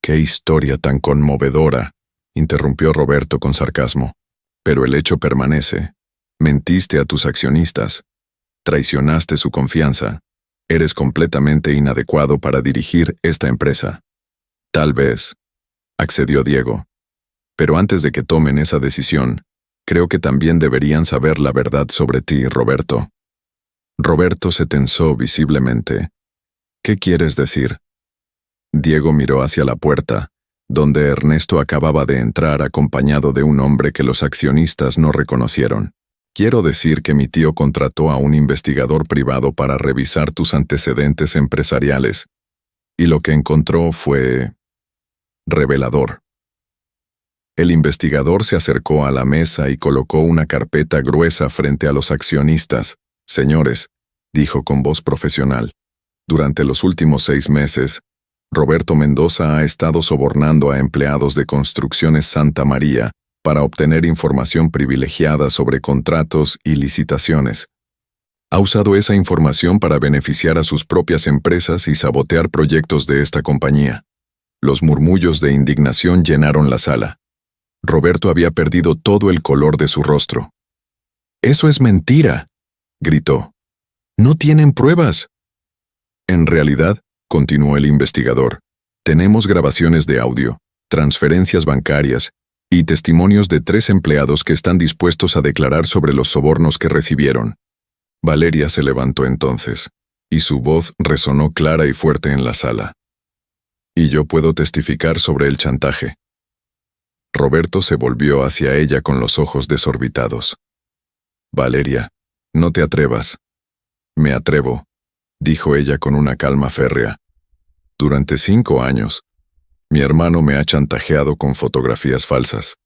¡Qué historia tan conmovedora!, interrumpió Roberto con sarcasmo. Pero el hecho permanece. Mentiste a tus accionistas. Traicionaste su confianza. Eres completamente inadecuado para dirigir esta empresa. Tal vez, accedió Diego. Pero antes de que tomen esa decisión, creo que también deberían saber la verdad sobre ti, Roberto. Roberto se tensó visiblemente. ¿Qué quieres decir? Diego miró hacia la puerta, donde Ernesto acababa de entrar acompañado de un hombre que los accionistas no reconocieron. Quiero decir que mi tío contrató a un investigador privado para revisar tus antecedentes empresariales, y lo que encontró fue revelador. El investigador se acercó a la mesa y colocó una carpeta gruesa frente a los accionistas. Señores, dijo con voz profesional, durante los últimos 6 meses, Roberto Mendoza ha estado sobornando a empleados de Construcciones Santa María para obtener información privilegiada sobre contratos y licitaciones. Ha usado esa información para beneficiar a sus propias empresas y sabotear proyectos de esta compañía. Los murmullos de indignación llenaron la sala. Roberto había perdido todo el color de su rostro. «¡Eso es mentira!», gritó. «¡No tienen pruebas!». En realidad, continuó el investigador, tenemos grabaciones de audio, transferencias bancarias y testimonios de 3 empleados que están dispuestos a declarar sobre los sobornos que recibieron. Valeria se levantó entonces, y su voz resonó clara y fuerte en la sala. Y yo puedo testificar sobre el chantaje. Roberto se volvió hacia ella con los ojos desorbitados. Valeria, no te atrevas. Me atrevo, dijo ella con una calma férrea. Durante 5 años, mi hermano me ha chantajeado con fotografías falsas.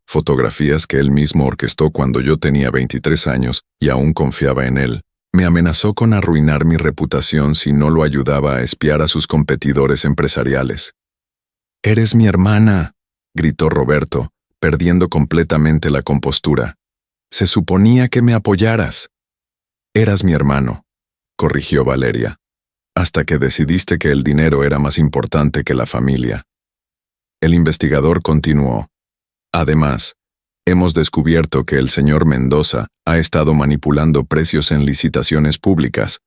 Fotografías que él mismo orquestó cuando yo tenía 23 años y aún confiaba en él. Me amenazó con arruinar mi reputación si no lo ayudaba a espiar a sus competidores empresariales. «¡Eres mi hermana!», gritó Roberto, perdiendo completamente la compostura. Se suponía que me apoyaras. Eras mi hermano, corrigió Valeria, hasta que decidiste que el dinero era más importante que la familia. El investigador continuó. Además, hemos descubierto que el señor Mendoza ha estado manipulando precios en licitaciones públicas,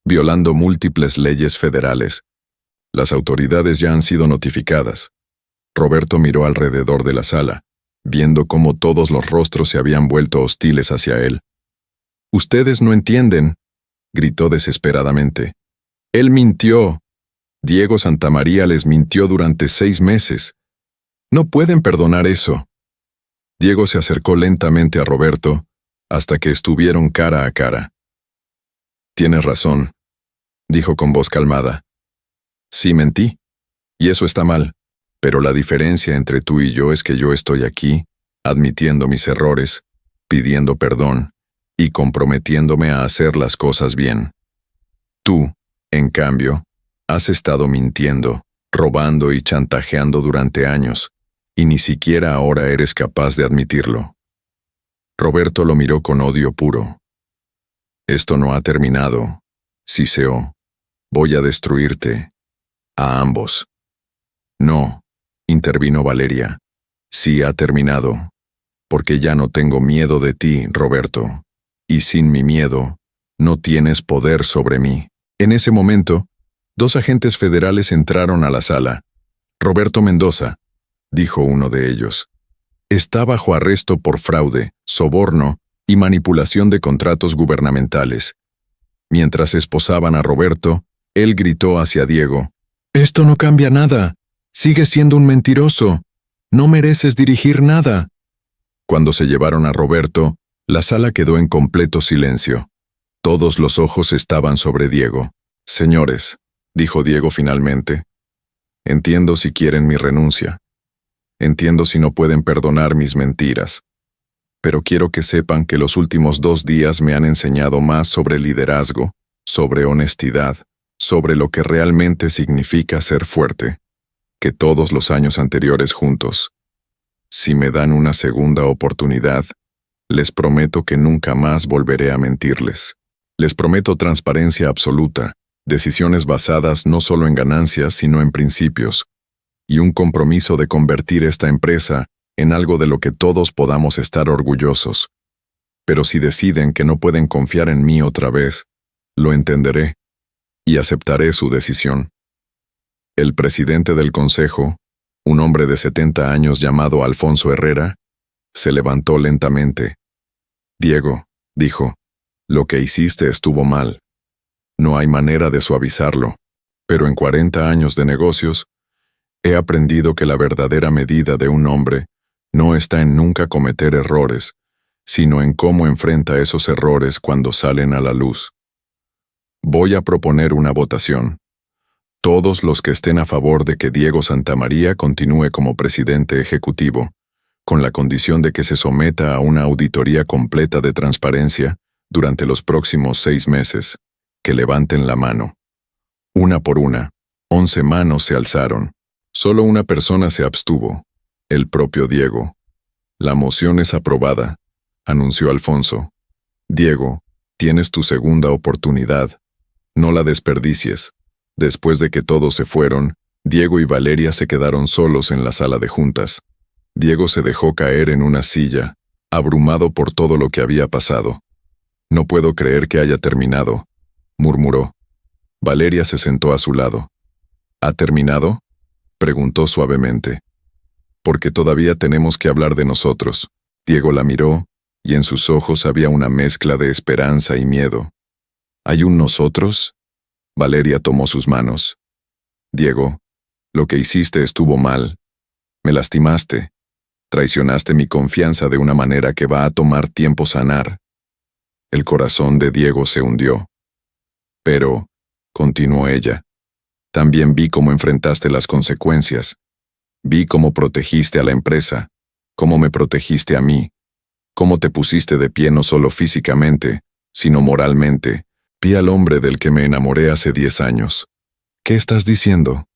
violando múltiples leyes federales. Las autoridades ya han sido notificadas. Roberto miró alrededor de la sala, viendo cómo todos los rostros se habían vuelto hostiles hacia él. «Ustedes no entienden», gritó desesperadamente. «Él mintió. Diego Santamaría les mintió durante 6 meses. No pueden perdonar eso». Diego se acercó lentamente a Roberto hasta que estuvieron cara a cara. «Tienes razón», dijo con voz calmada. «Sí mentí, y eso está mal, pero la diferencia entre tú y yo es que yo estoy aquí, admitiendo mis errores, pidiendo perdón y comprometiéndome a hacer las cosas bien. Tú, en cambio, has estado mintiendo, robando y chantajeando durante años, y ni siquiera ahora eres capaz de admitirlo». Roberto lo miró con odio puro. «Esto no ha terminado, siseó. Voy a destruirte. A ambos». «No», intervino Valeria. «Sí ha terminado, porque ya no tengo miedo de ti, Roberto, y sin mi miedo, no tienes poder sobre mí». En ese momento, 2 agentes federales entraron a la sala. «Roberto Mendoza», dijo uno de ellos, «está bajo arresto por fraude, soborno y manipulación de contratos gubernamentales». Mientras esposaban a Roberto, él gritó hacia Diego: «Esto no cambia nada. Sigues siendo un mentiroso. No mereces dirigir nada». Cuando se llevaron a Roberto, la sala quedó en completo silencio. Todos los ojos estaban sobre Diego. «Señores», dijo Diego finalmente, «entiendo si quieren mi renuncia. Entiendo si no pueden perdonar mis mentiras. Pero quiero que sepan que los últimos 2 días me han enseñado más sobre liderazgo, sobre honestidad, sobre lo que realmente significa ser fuerte, que todos los años anteriores juntos. Si me dan una segunda oportunidad, les prometo que nunca más volveré a mentirles. Les prometo transparencia absoluta, decisiones basadas no solo en ganancias, sino en principios, y un compromiso de convertir esta empresa en algo de lo que todos podamos estar orgullosos. Pero si deciden que no pueden confiar en mí otra vez, lo entenderé y aceptaré su decisión». El presidente del consejo, un hombre de 70 años llamado Alfonso Herrera, se levantó lentamente. «Diego», dijo, «lo que hiciste estuvo mal. No hay manera de suavizarlo, pero en 40 años de negocios, he aprendido que la verdadera medida de un hombre no está en nunca cometer errores, sino en cómo enfrenta esos errores cuando salen a la luz. Voy a proponer una votación. Todos los que estén a favor de que Diego Santamaría continúe como presidente ejecutivo, con la condición de que se someta a una auditoría completa de transparencia durante los próximos 6 meses, que levanten la mano». Una por una, 11 manos se alzaron. Solo una persona se abstuvo, el propio Diego. «La moción es aprobada», anunció Alfonso. «Diego, tienes tu segunda oportunidad. No la desperdicies». Después de que todos se fueron, Diego y Valeria se quedaron solos en la sala de juntas. Diego se dejó caer en una silla, abrumado por todo lo que había pasado. «No puedo creer que haya terminado», murmuró. Valeria se sentó a su lado. «¿Ha terminado?», preguntó suavemente. «Porque todavía tenemos que hablar de nosotros». Diego la miró, y en sus ojos había una mezcla de esperanza y miedo. «¿Hay un nosotros?». Valeria tomó sus manos. «Diego, lo que hiciste estuvo mal. Me lastimaste. Traicionaste mi confianza de una manera que va a tomar tiempo sanar». El corazón de Diego se hundió. «Pero», continuó ella, «también vi cómo enfrentaste las consecuencias. Vi cómo protegiste a la empresa, cómo me protegiste a mí, cómo te pusiste de pie no solo físicamente, sino moralmente. Vi al hombre del que me enamoré hace 10 años. ¿Qué estás diciendo?».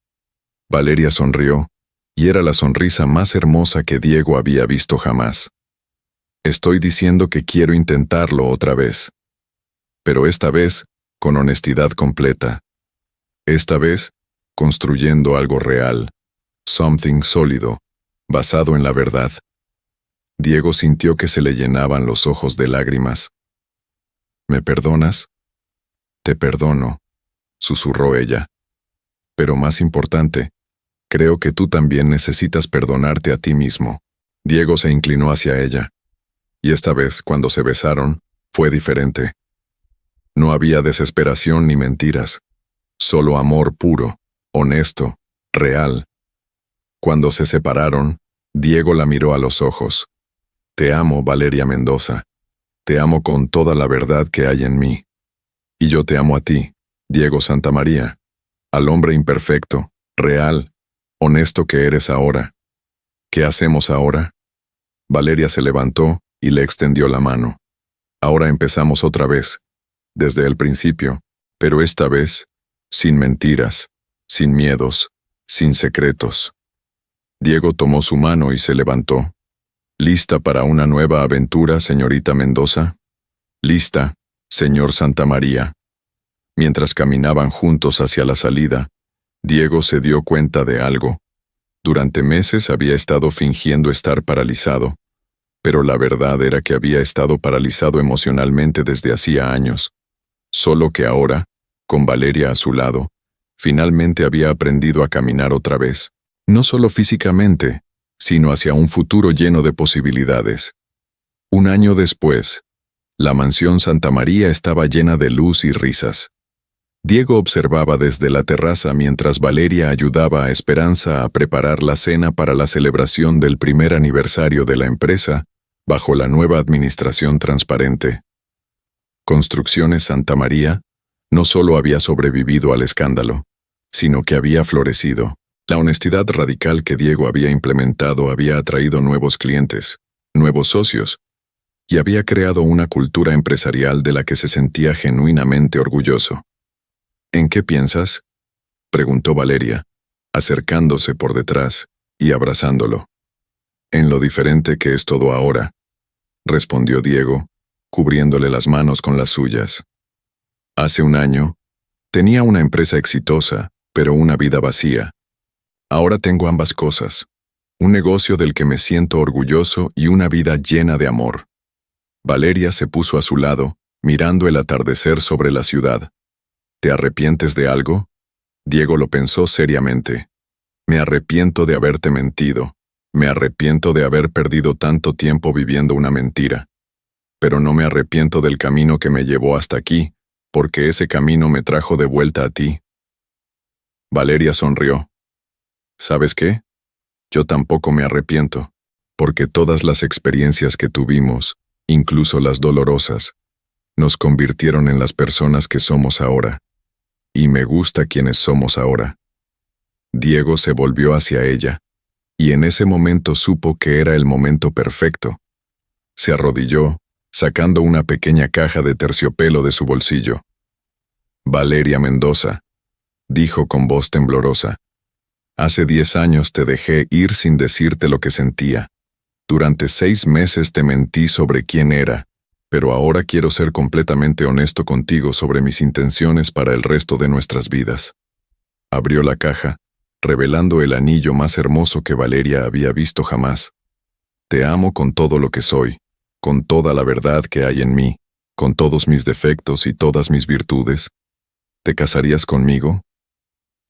Valeria sonrió, y era la sonrisa más hermosa que Diego había visto jamás. Estoy diciendo que quiero intentarlo otra vez. Pero esta vez, con honestidad completa. Esta vez, construyendo algo real, something sólido, basado en la verdad. Diego sintió que se le llenaban los ojos de lágrimas. ¿Me perdonas? Te perdono, susurró ella. Pero más importante, creo que tú también necesitas perdonarte a ti mismo. Diego se inclinó hacia ella. Y esta vez, cuando se besaron, fue diferente. No había desesperación ni mentiras, solo amor puro, honesto, real. Cuando se separaron, Diego la miró a los ojos. Te amo, Valeria Mendoza. Te amo con toda la verdad que hay en mí. Y yo te amo a ti, Diego Santamaría, al hombre imperfecto, real, honesto que eres ahora. ¿Qué hacemos ahora? Valeria se levantó y le extendió la mano. Ahora empezamos otra vez, desde el principio, pero esta vez, sin mentiras, sin miedos, sin secretos. Diego tomó su mano y se levantó. ¿Lista para una nueva aventura, señorita Mendoza? Lista, señor Santamaría. Mientras caminaban juntos hacia la salida, Diego se dio cuenta de algo. Durante meses había estado fingiendo estar paralizado, pero la verdad era que había estado paralizado emocionalmente desde hacía años. Solo que ahora, con Valeria a su lado, finalmente había aprendido a caminar otra vez, no solo físicamente, sino hacia un futuro lleno de posibilidades. Un año después, la mansión Santamaría estaba llena de luz y risas. Diego observaba desde la terraza mientras Valeria ayudaba a Esperanza a preparar la cena para la celebración del primer aniversario de la empresa, bajo la nueva administración transparente. Construcciones Santamaría no solo había sobrevivido al escándalo, sino que había florecido. La honestidad radical que Diego había implementado había atraído nuevos clientes, nuevos socios, y había creado una cultura empresarial de la que se sentía genuinamente orgulloso. ¿En qué piensas?, preguntó Valeria, acercándose por detrás y abrazándolo. En lo diferente que es todo ahora, respondió Diego, cubriéndole las manos con las suyas. Hace un año, tenía una empresa exitosa, pero una vida vacía. Ahora tengo ambas cosas, un negocio del que me siento orgulloso y una vida llena de amor. Valeria se puso a su lado, mirando el atardecer sobre la ciudad. ¿Te arrepientes de algo? Diego lo pensó seriamente. Me arrepiento de haberte mentido. Me arrepiento de haber perdido tanto tiempo viviendo una mentira. Pero no me arrepiento del camino que me llevó hasta aquí, porque ese camino me trajo de vuelta a ti. Valeria sonrió. ¿Sabes qué? Yo tampoco me arrepiento, porque todas las experiencias que tuvimos, incluso las dolorosas, nos convirtieron en las personas que somos ahora. Y me gusta quienes somos ahora. Diego se volvió hacia ella, y en ese momento supo que era el momento perfecto. Se arrodilló, sacando una pequeña caja de terciopelo de su bolsillo. Valeria Mendoza, dijo con voz temblorosa. Hace 10 años te dejé ir sin decirte lo que sentía. Durante 6 meses te mentí sobre quién era, pero ahora quiero ser completamente honesto contigo sobre mis intenciones para el resto de nuestras vidas. Abrió la caja, revelando el anillo más hermoso que Valeria había visto jamás. Te amo con todo lo que soy, con toda la verdad que hay en mí, con todos mis defectos y todas mis virtudes. ¿Te casarías conmigo?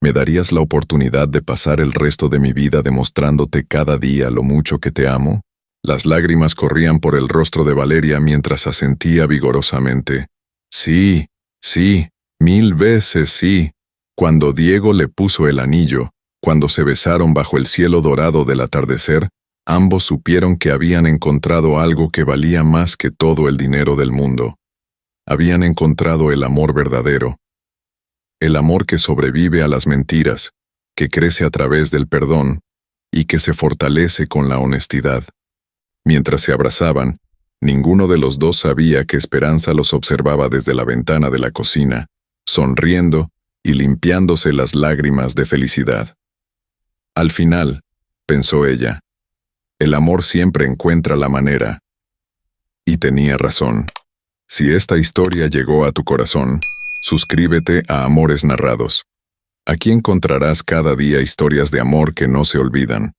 ¿Me darías la oportunidad de pasar el resto de mi vida demostrándote cada día lo mucho que te amo? Las lágrimas corrían por el rostro de Valeria mientras asentía vigorosamente. Sí, sí, 1000 veces sí. Cuando Diego le puso el anillo, cuando se besaron bajo el cielo dorado del atardecer, ambos supieron que habían encontrado algo que valía más que todo el dinero del mundo. Habían encontrado el amor verdadero. El amor que sobrevive a las mentiras, que crece a través del perdón y que se fortalece con la honestidad. Mientras se abrazaban, ninguno de los dos sabía que Esperanza los observaba desde la ventana de la cocina, sonriendo y limpiándose las lágrimas de felicidad. Al final, pensó ella. El amor siempre encuentra la manera. Y tenía razón. Si esta historia llegó a tu corazón, suscríbete a Amores Narrados. Aquí encontrarás cada día historias de amor que no se olvidan.